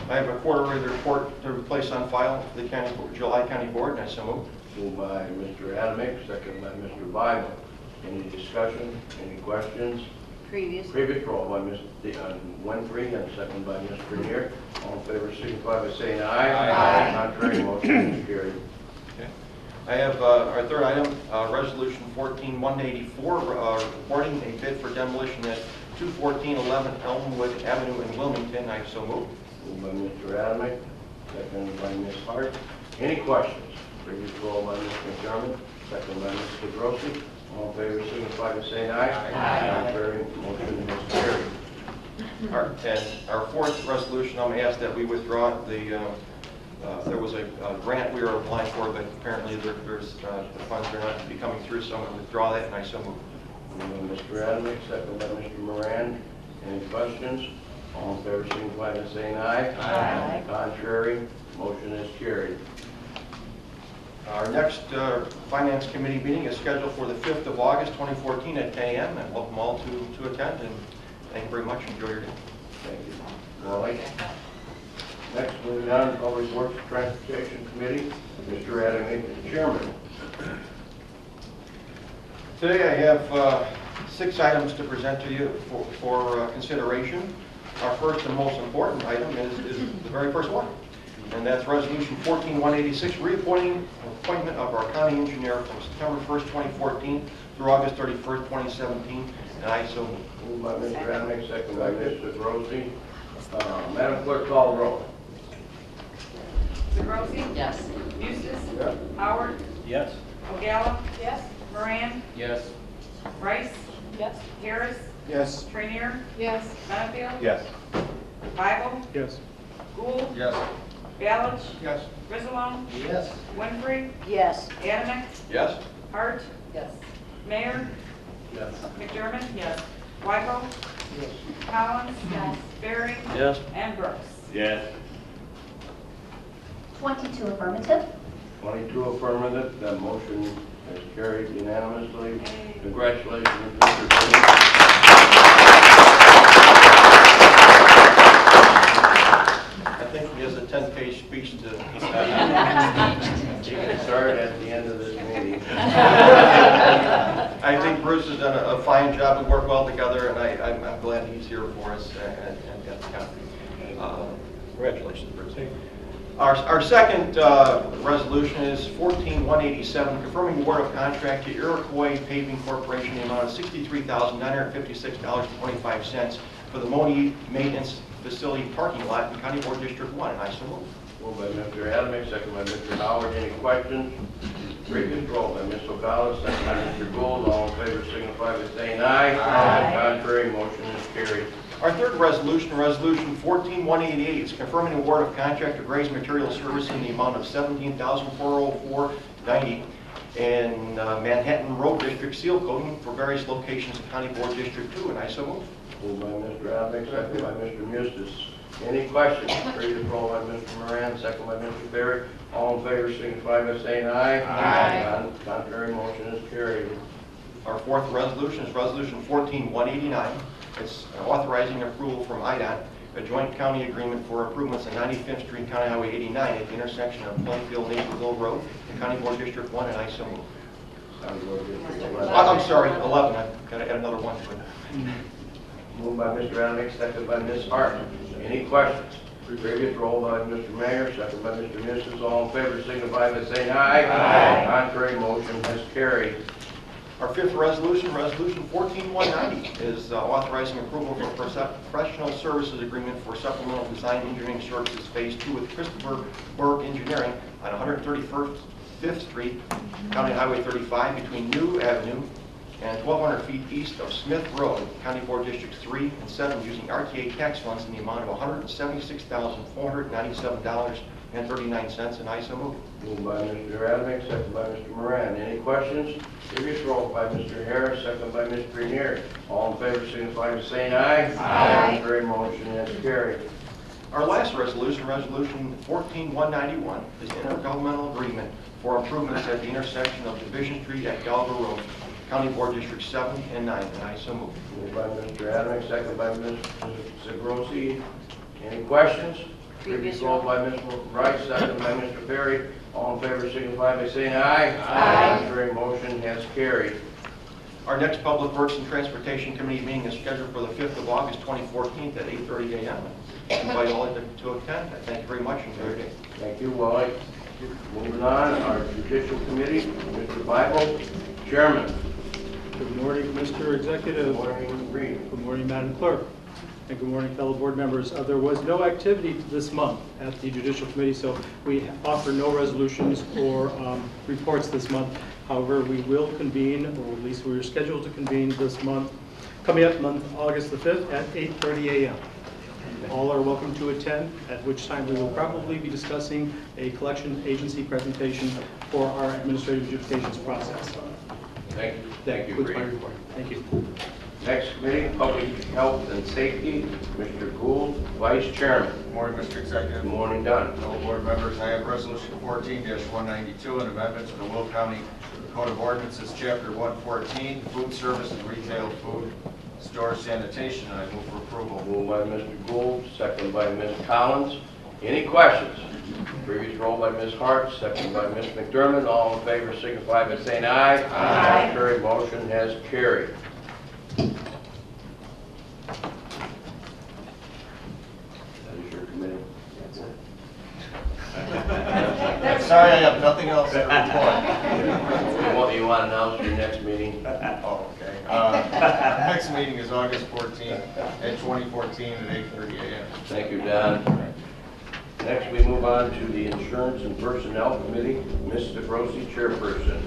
I have a quarterly report to replace on file for the July County Board, and I so move. Moved by Mr. Adamick, second by Mr. Bible. Any discussion, any questions? Previous. Previous roll by Ms. Winfrey and second by Ms. Grenier. All in favor signify by saying aye. Aye. Contrary, motion is carried. Okay. I have our third item, Resolution 14-184, reporting a bid for demolition at 21411 Elmwood Avenue in Wilmington. I so move. Moved by Mr. Adamick, second by Ms. Hart. Any questions? Previous roll by Mr. McDermott, second by Mr. Grossi. All in favor signify by saying aye. Aye. Contrary, motion is carried. Our fourth resolution, I'm going to ask that we withdraw the, there was a grant we were applying for, but apparently there's the funds are not to be coming through, so I'm going to withdraw that, and I so move. Moved by Mr. Adamick, second by Mr. Moran. Any questions? All in favor signify by saying aye. Aye. Contrary, motion is carried. Our next Finance Committee meeting is scheduled for the 5th of August, 2014 at 10 a.m. and welcome all to attend, and thank you very much. Enjoy your day. Thank you. Wally. Next, moving on, Public Works Transportation Committee, Mr. Adamick, Chairman. Today I have 6 items to present to you for consideration. Our first and most important item is the very first one, and that's Resolution 14-186, appointment of our county engineer from September 1st, 2014 through August 31st, 2017, and I so move. Moved by Mr. Adamick, second by Mr. Grossi. Madam Clerk, call the roll. Mr. Grossi? Yes. Eustace? Yes. Howard? Yes. O'Gala? Yes? Moran? Yes. Rice? Yes. Harris? Yes. Trainier? Yes. Benefield? Yes. Bible? Yes. Gould? Yes. Ballich? Yes. Griswold? Yes. Winfrey? Yes. Adamick? Yes? Hart? Yes. Mayor? Yes. McDermott? Yes. Wyko? Yes. Collins? Yes. Barry? Yes. And Brooks. Yes. 22 affirmative. 22 affirmative, that motion is carried unanimously. Congratulations, Mr. Grossi. I think he has a 10-page speech to... You can start at the end of this meeting. I think Bruce has done a fine job. We work well together, and I'm glad he's here for us and got the county. Congratulations, Bruce. Our second resolution is 14-187, confirming award of contract to Iroquois Paving Corporation in the amount of $63,956.25 for the Moni Maintenance Facility parking lot in County Board District 1, and I so move. Moved by Mr. Adamick, second by Mr. Howard. Any questions? Previous roll by Ms. O'Connell, second by Mr. Gould. All in favor signify by saying aye. Aye. Contrary, motion is carried. Our third resolution, Resolution 14-188, is confirming the award of contract to Gray's Material Service in the amount of $17,404.90 in Manhattan Road District seal coating for various locations in County Board District 2, and I so move. Moved by Mr. Adamick, second by Mr. Eustace. Any questions? Previous roll by Mr. Moran, second by Mr. Barry. All in favor signify by saying aye. Aye. Contrary, motion is carried. Our fourth resolution is Resolution 14-189. It's authorizing approval from IDOT, a joint county agreement for improvements on 95th Street, County Highway 89 at the intersection of Plainfield Naperville Road and County Board District 1, and I so move. I'm sorry, 11. I've got to add another one to it. Moved by Mr. Adamick, second by Ms. Hart. Any questions? Previous roll by Mr. Mayor, second by Mr. Eustace. All in favor signify by saying aye. Aye. Contrary, motion has carried. Our fifth resolution, Resolution 14-190, is authorizing approval for professional services agreement for supplemental design engineering services Phase 2 with Christopher Burke Engineering on 131st 5th Street, County Highway 35, between New Avenue and 1,200 feet east of Smith Road, County Board Districts 3 and 7, using RTA tax funds in the amount of $176,497.39, and I so move. Moved by Mr. Adamick, second by Mr. Moran. Any questions? Previous roll by Mr. Harris, second by Ms. Grenier. All in favor signify by saying aye. Aye. Contrary, motion is carried. Our last resolution, Resolution 14-191, is intergovernmental agreement for improvements at the intersection of Division Street at Gallagher Road County Board District 7 and 9, and I so move. Moved by Mr. Adams, second by Ms. Zagrosi. Any questions? Previous roll by Ms. Rice, second by Mr. Perry. All in favor signify by saying aye. Aye. Contrary motion has carried. Our next Public Works and Transportation Committee meeting is scheduled for the 5th of August, 2014 at 8:30 a.m. I invite all to attend. I thank you very much and enjoy your day. Thank you, Wally. Moving on, our Judicial Committee, Mr. Bible, Chairman. Good morning, Mr. Executive. Good morning, Reed. Good morning, Madam Clerk. And good morning, fellow board members. There was no activity this month at the Judicial Committee, so we offer no resolutions or reports this month. However, we will convene, or at least we are scheduled to convene this month, coming up month August the 5th at 8:30 a.m. All are welcome to attend, at which time we will probably be discussing a collection agency presentation for our administrative adjudications process. Thank you. Thank you, With my Reed. report. Thank you. Next committee, Public Health and Safety, Mr. Gould, Vice Chairman. Good morning, Mr. Executive. Good morning, Don. Fellow board members, I have Resolution 14-192, an amendment to the Will County Code of Ordinances, Chapter 114, Food Service and Retail Food Store Sanitation, and I move for approval. Moved by Mr. Gould, second by Ms. Collins. Any questions? Previous roll by Ms. Hart, second by Ms. McDermott. All in favor signify by saying aye. Aye. Contrary motion has carried. That is your committee. That's it. I'm sorry, I have nothing else to report. You want to announce your next meeting? Oh, okay. Our next meeting is August 14th at 2014 at 8:30 a.m. Thank you, Don. Next, we move on to the Insurance and Personnel Committee. Ms. DeBrosi, Chairperson.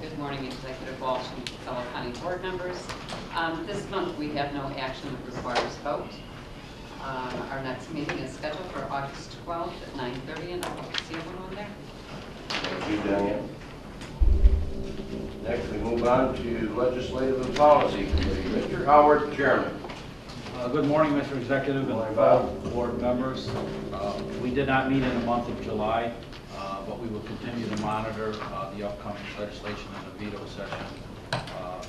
Good morning, Executive Walsh and fellow county board members. This month, we have no action that requires vote. Our next meeting is scheduled for August 12th at 9:30, and I hope to see everyone there. Thank you, Diane. Next, we move on to Legislative and Policy Committee. Mr. Howard, Chairman. Good morning, Mr. Executive and fellow board members. We did not meet in the month of July, but we will continue to monitor the upcoming legislation and the veto session.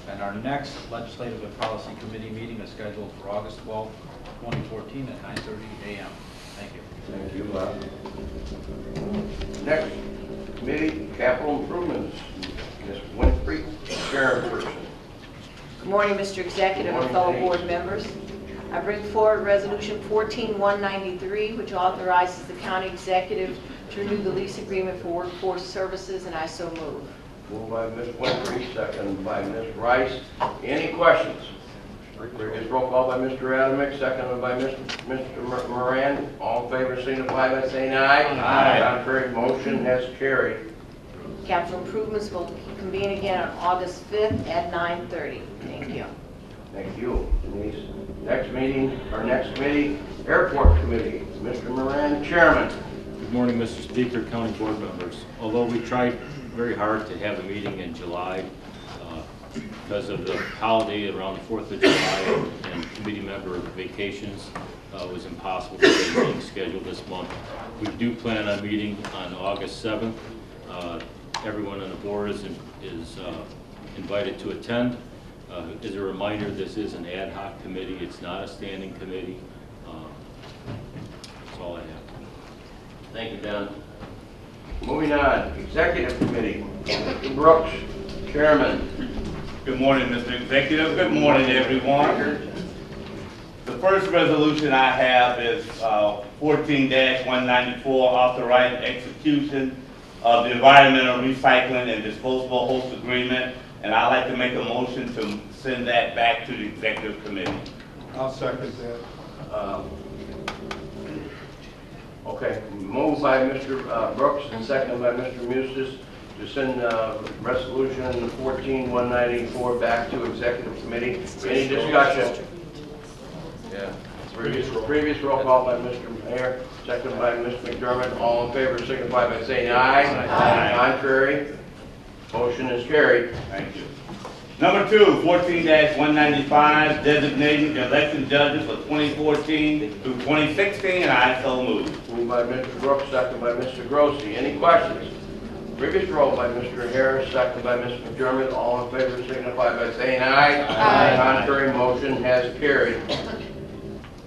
And our next Legislative and Policy Committee meeting is scheduled for August 12th, 2014 at 9:30 a.m. Thank you. Thank you, Bob. Next, Committee, Capital Improvements. Ms. Winfrey, Chairperson. Good morning, Mr. Executive and fellow board members. I bring forward Resolution 14-193, which authorizes the county executive to renew the lease agreement for workforce services, and I so move. Moved by Ms. Winfrey, second by Ms. Rice. Any questions? Previous roll call by Mr. Adamick, seconded by Mr. Moran. All in favor signify by saying aye. Aye. Contrary motion has carried. Capital improvements will convene again on August 5th at 9:30. Thank you. Thank you, Denise. Next meeting, our next committee, Airport Committee. Mr. Moran, Chairman. Good morning, Mr. Speaker, county board members. Although we tried very hard to have a meeting in July, because of the holiday around the 4th of July and committee member vacations, it was impossible to get a meeting scheduled this month. We do plan on meeting on August 7th. Everyone on the board is invited to attend. As a reminder, this is an ad hoc committee. It's not a standing committee. That's all I have. Thank you, Don. Moving on, Executive Committee. Mr. Brooks, Chairman. Good morning, Mr. Executive. Good morning, everyone. The first resolution I have is 14-194, authorizing execution of the environmental recycling and disposable host agreement, and I'd like to make a motion to send that back to the executive committee. I'll second that. Okay, moved by Mr. Brooks and seconded by Mr. Mustis to send resolution 14-194 back to executive committee. Any discussion? Yeah. Previous roll call by Mr. Mayor, seconded by Ms. McDermott. All in favor signify by saying aye. Aye. Contrary? Motion is carried. Thank you. Number 2, 14-195, designating election judges for 2014 through 2016, and I so move. Moved by Mr. Brooks, seconded by Mr. Grossi. Any questions? Previous roll by Mr. Harris, second by Ms. McDermott. All in favor signify by saying aye. Aye. Contrary motion has carried.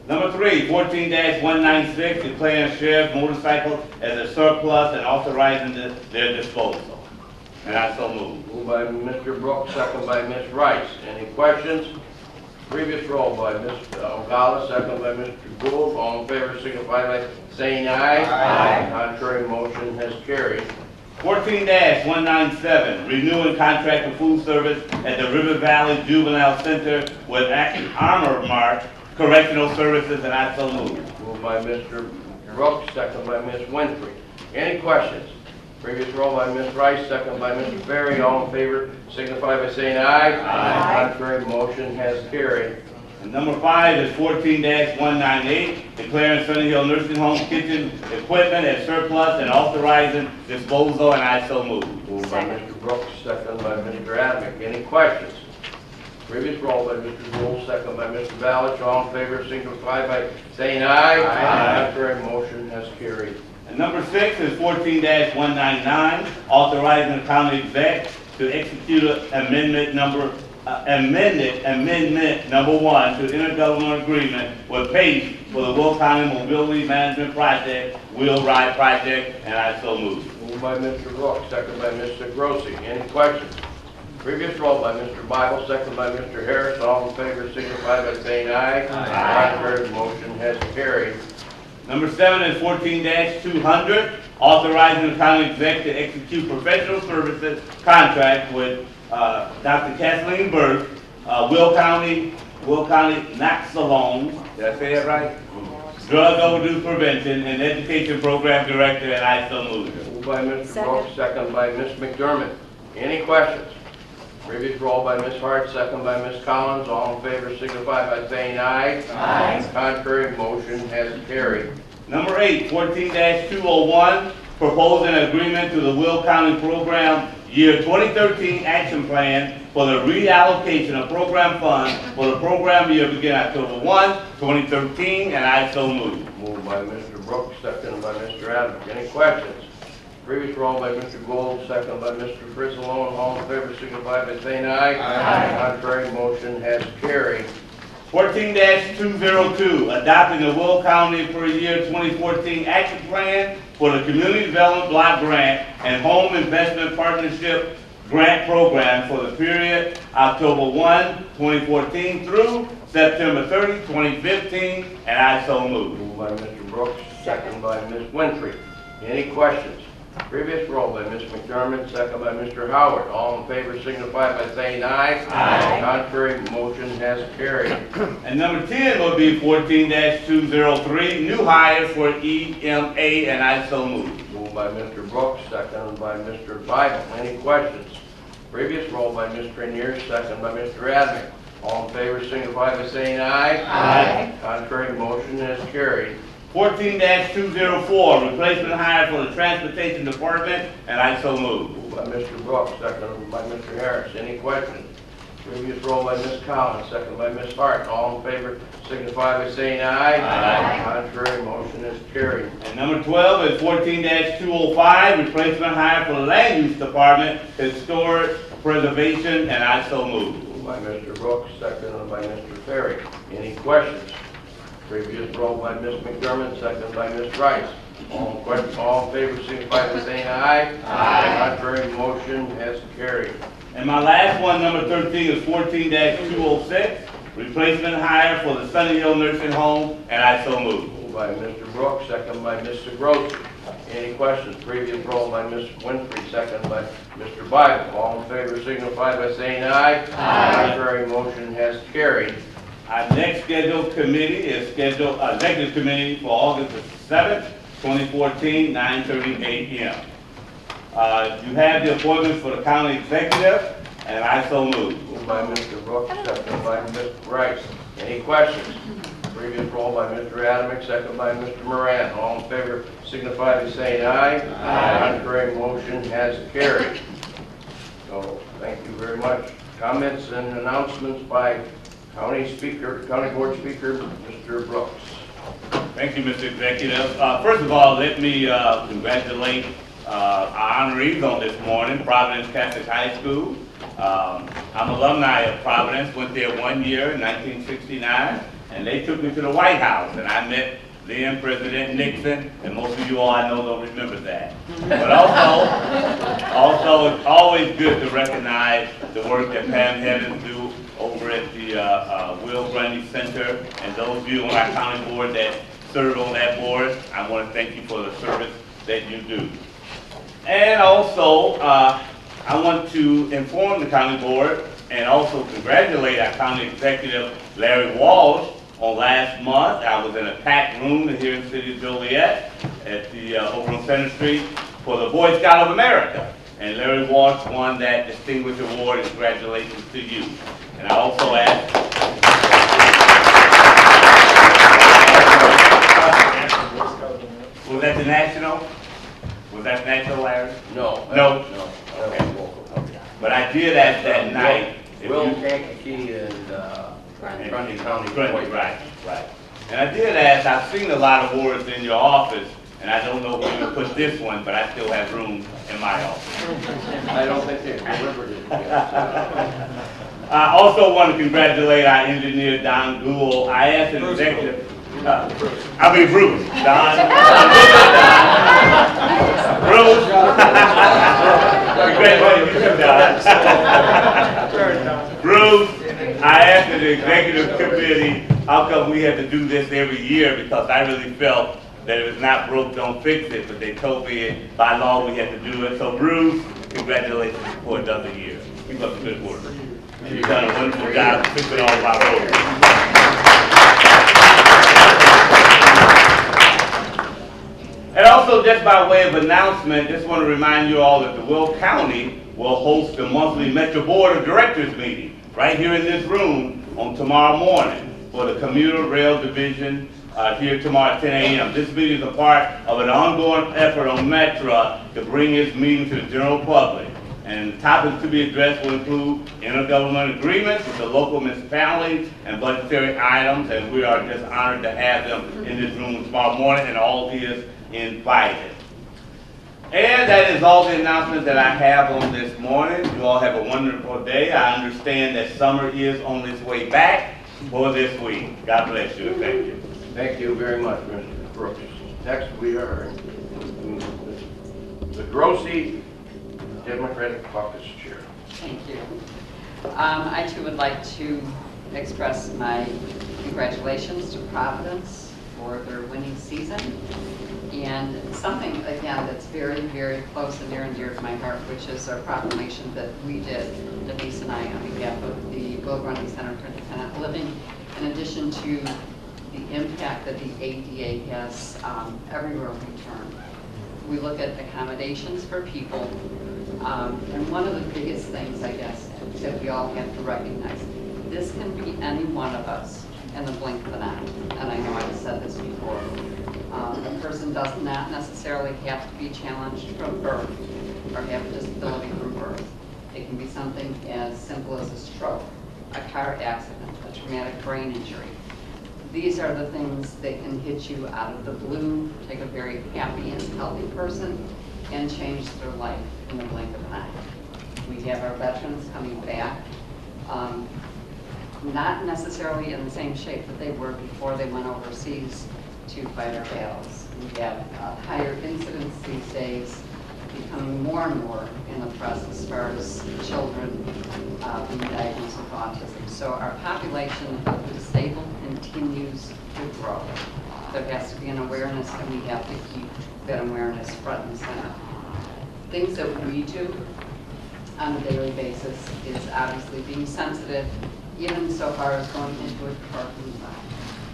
Number 3, 14-196, declaring sheriff motorcycles as a surplus and authorizing their disposal. And I so move. Moved by Mr. Brooks, second by Ms. Rice. Any questions? Previous roll by Ms. Ogala, second by Mr. Gould. All in favor signify by saying aye. Aye. Contrary motion has carried. 14-197, renewing contract for food service at the River Valley Juvenile Center with Armor Mark Correctional Services, and I so move. Moved by Mr. Brooks, second by Ms. Winfrey. Any questions? Previous roll by Ms. Rice, second by Mr. Ferry. All in favor signify by saying aye. Aye. Contrary motion has carried. And number 5 is 14-198, declaring Sunny Hill Nursing Home kitchen equipment as surplus and authorizing disposal, and I so move. Moved by Mr. Brooks, second by Mr. Adamick. Any questions? Previous roll by Mr. Gould, second by Mr. Balich. All in favor signify by saying aye. Aye. Contrary motion has carried. And number 6 is 14-199, authorizing the county exec to execute amendment number 1 to intergovernmental agreement with PACE for the Will County Mobility Management Project, Wheel Ride Project, and I so move. Moved by Mr. Brooks, second by Mr. Grossi. Any questions? Previous roll by Mr. Bible, second by Mr. Harris. All in favor signify by saying aye. Aye. Contrary motion has carried. Number 7 is 14-200, authorizing the county exec to execute professional services contract with Dr. Kathleen Burke, Will County Naloxone, did I say that right? Drug overdose prevention and education program director, and I so move. Moved by Mr. Brooks, second by Ms. McDermott. Any questions? Previous roll by Ms. Hart, second by Ms. Collins. All in favor signify by saying aye. Aye. Contrary motion has carried. Number 8, 14-201, proposing an agreement to the Will County Program Year 2013 Action Plan for the reallocation of program funds for the program year beginning October 1, 2013, and I so move. Moved by Mr. Brooks, second by Mr. Adams. Any questions? Previous roll by Mr. Gold, second by Mr. Frizzalone. All in favor signify by saying aye. Aye. Contrary motion has carried. 14-202, adopting the Will County per year 2014 action plan for the Community Development Block Grant and Home Investment Partnership Grant Program for the period October 1, 2014 through September 30, 2015, and I so move. Moved by Mr. Brooks, second by Ms. Winfrey. Any questions? Previous roll by Ms. McDermott, second by Mr. Howard. All in favor signify by saying aye. Aye. Contrary motion has carried. And number 10 will be 14-203, new hires for EMA, and I so move. Moved by Mr. Brooks, second by Mr. Bible. Any questions? Previous roll by Ms. Grenier, second by Mr. Admick. All in favor signify by saying aye. Aye. Contrary motion has carried. 14-204, replacement hire for the Transportation Department, and I so move. Moved by Mr. Brooks, second by Mr. Harris. Any questions? Previous roll by Ms. Collins, second by Ms. Hart. All in favor signify by saying aye. Aye. Contrary motion is carried. And number 12 is 14-205, replacement hire for the Land Use Department, Historic Preservation, and I so move. Moved by Mr. Brooks, second by Mr. Ferry. Any questions? Previous roll by Ms. McDermott, second by Ms. Rice. All in favor signify by saying aye. Aye. Contrary motion has carried. And my last one, number 13, is 14-206, replacement hire for the Sunny Hill Nursing Home, and I so move. Moved by Mr. Brooks, second by Mr. Grossi. Any questions? Previous roll by Ms. Winfrey, second by Mr. Bible. All in favor signify by saying aye. Aye. Contrary motion has carried. Our next scheduled committee is scheduled, executive committee for August the 7th, 2014, 9:30 a.m. You have the appointments for the county executive, and I so move. Moved by Mr. Brooks, second by Ms. Rice. Any questions? Previous roll by Mr. Adamick, second by Mr. Moran. All in favor signify by saying aye. Aye. Contrary motion has carried. So, thank you very much. Comments and announcements by County Board Speaker, Mr. Brooks. Thank you, Mr. Executive. First of all, let me congratulate honorees on this morning, Providence Catholic High School. I'm alumni of Providence, went there 1 year in 1969, and they took me to the White House, and I met then President Nixon, and most of you all I know don't remember that. But also it's always good to recognize the work that Pam Heavens do over at the Will Grundy Center, and those of you on our county board that serve on that board, I want to thank you for the service that you do. And also, I want to inform the county board and also congratulate our county executive, Larry Walsh. On last month, I was in a packed room here in the city of Joliet at the over on Center Street for the Boy Scout of America. And Larry Walsh won that distinguished award, and congratulations to you. And I also asked... Was that the national? Was that national, Larry? No. No? No. Okay. But I did ask that night. Will Kankakee and Grundy County. Right. And I did ask, I've seen a lot of awards in your office, and I don't know where to put this one, but I still have room in my office. I don't think they've delivered it yet. I also want to congratulate our engineer, Don Gould. I asked an executive, Bruce. Don. Bruce. Congratulations, Don. Bruce, I asked the executive committee how come we had to do this every year, because I really felt that if it's not broke, don't fix it, but they told me by law we had to do it. So Bruce, congratulations for another year. Keep up the good work. You've done a wonderful job fixing all of our roads. And also, just by way of announcement, just want to remind you all that the Will County will host the monthly Metro Board of Directors meeting right here in this room on tomorrow morning for the Commuter Rail Division here tomorrow at 10 a.m. This meeting is a part of an ongoing effort on Metro to bring its meeting to the general public. And the topics to be addressed will include intergovernmental agreements with the local municipalities and budgetary items, and we are just honored to have them in this room tomorrow morning, and all is invited. And that is all the announcements that I have on this morning. You all have a wonderful day. I understand that summer is on its way back for this week. God bless you and thank you. Thank you very much, Mr. Brooks. Next, we are the Grossi Democratic Caucus Chair. Thank you. I too would like to express my congratulations to Providence for their winning season. And something, again, that's very, very close and near and dear to my heart, which is a proclamation that we did, Denise and I, on behalf of the Will Grundy Center for Independent Living, in addition to the impact that the ADA has everywhere we turn. We look at accommodations for people, and one of the biggest things, I guess, that we all have to recognize, this can be any one of us in the blink of an eye. And I know I've said this before. A person does not necessarily have to be challenged from birth or have a disability from birth. It can be something as simple as a stroke, a car accident, a traumatic brain injury. These are the things that can hit you out of the blue, take a very happy and healthy person, and change their life in the blink of an eye. We have our veterans coming back, not necessarily in the same shape that they were before they went overseas to fight our battles. We have higher incidence these days, becoming more and more in the press as far as children being diagnosed with autism. So our population of the disabled continues to grow. There has to be an awareness, and we have to keep that awareness front and center. Things that we do on a daily basis is obviously being sensitive, even so far as going into a parking lot.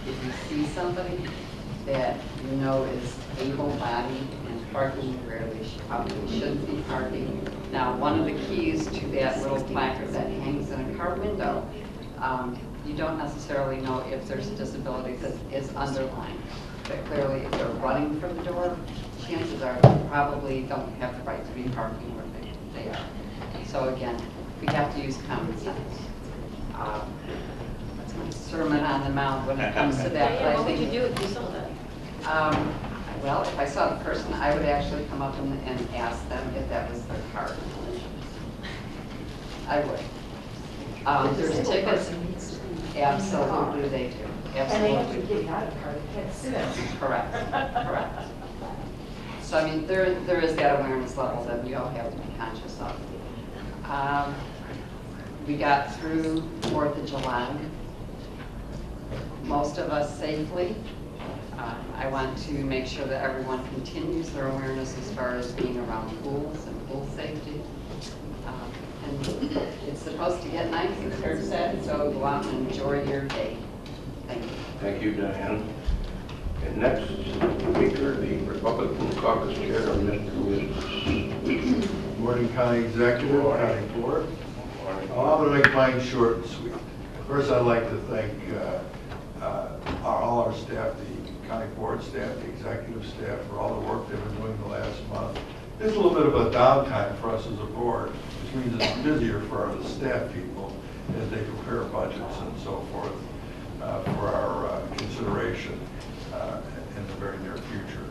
If you see somebody that you know is able-bodied and parking where they probably shouldn't be parking. Now, one of the keys to that little placard that hangs in a car window, you don't necessarily know if there's a disability that is underlined. But clearly, if they're running from the door, chances are they probably don't have the right to be parking where they are. So again, we have to use common sense. That's my sermon on the mount when it comes to that. What would you do if you saw that? Well, if I saw the person, I would actually come up and ask them if that was their card. I would. There's tickets. Absolutely, they do. And they have to Absolutely. get out of car, they can't sit in. Correct, correct. So I mean, there is that awareness level that we all have to be conscious of. We got through 4th of July, most of us safely. I want to make sure that everyone continues their awareness as far as being around pools and pool safety. And it's supposed to get nice, as Kurt said, so go out and enjoy your day. Thank you. Thank you, Diane. And next speaker, the Republican Caucus Chair, Mr. Muse. Morning, County Executive, County Board. I'm going to make mine short and sweet. First, I'd like to thank all our staff, the county board staff, the executive staff, for all the work they've been doing the last month. It's a little bit of a downtime for us as a board, which means it's busier for our staff people as they prepare budgets and so forth for our consideration in the very near future.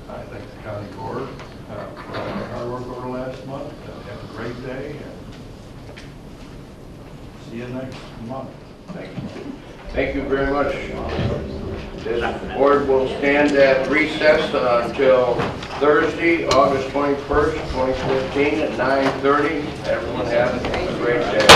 I thank the county board for all their hard work over the last month. Have a great day, and see you next month. Thank you. Thank you very much. This board will stand at recess until Thursday, August 21st, 2015 at 9:30. Everyone have a great day.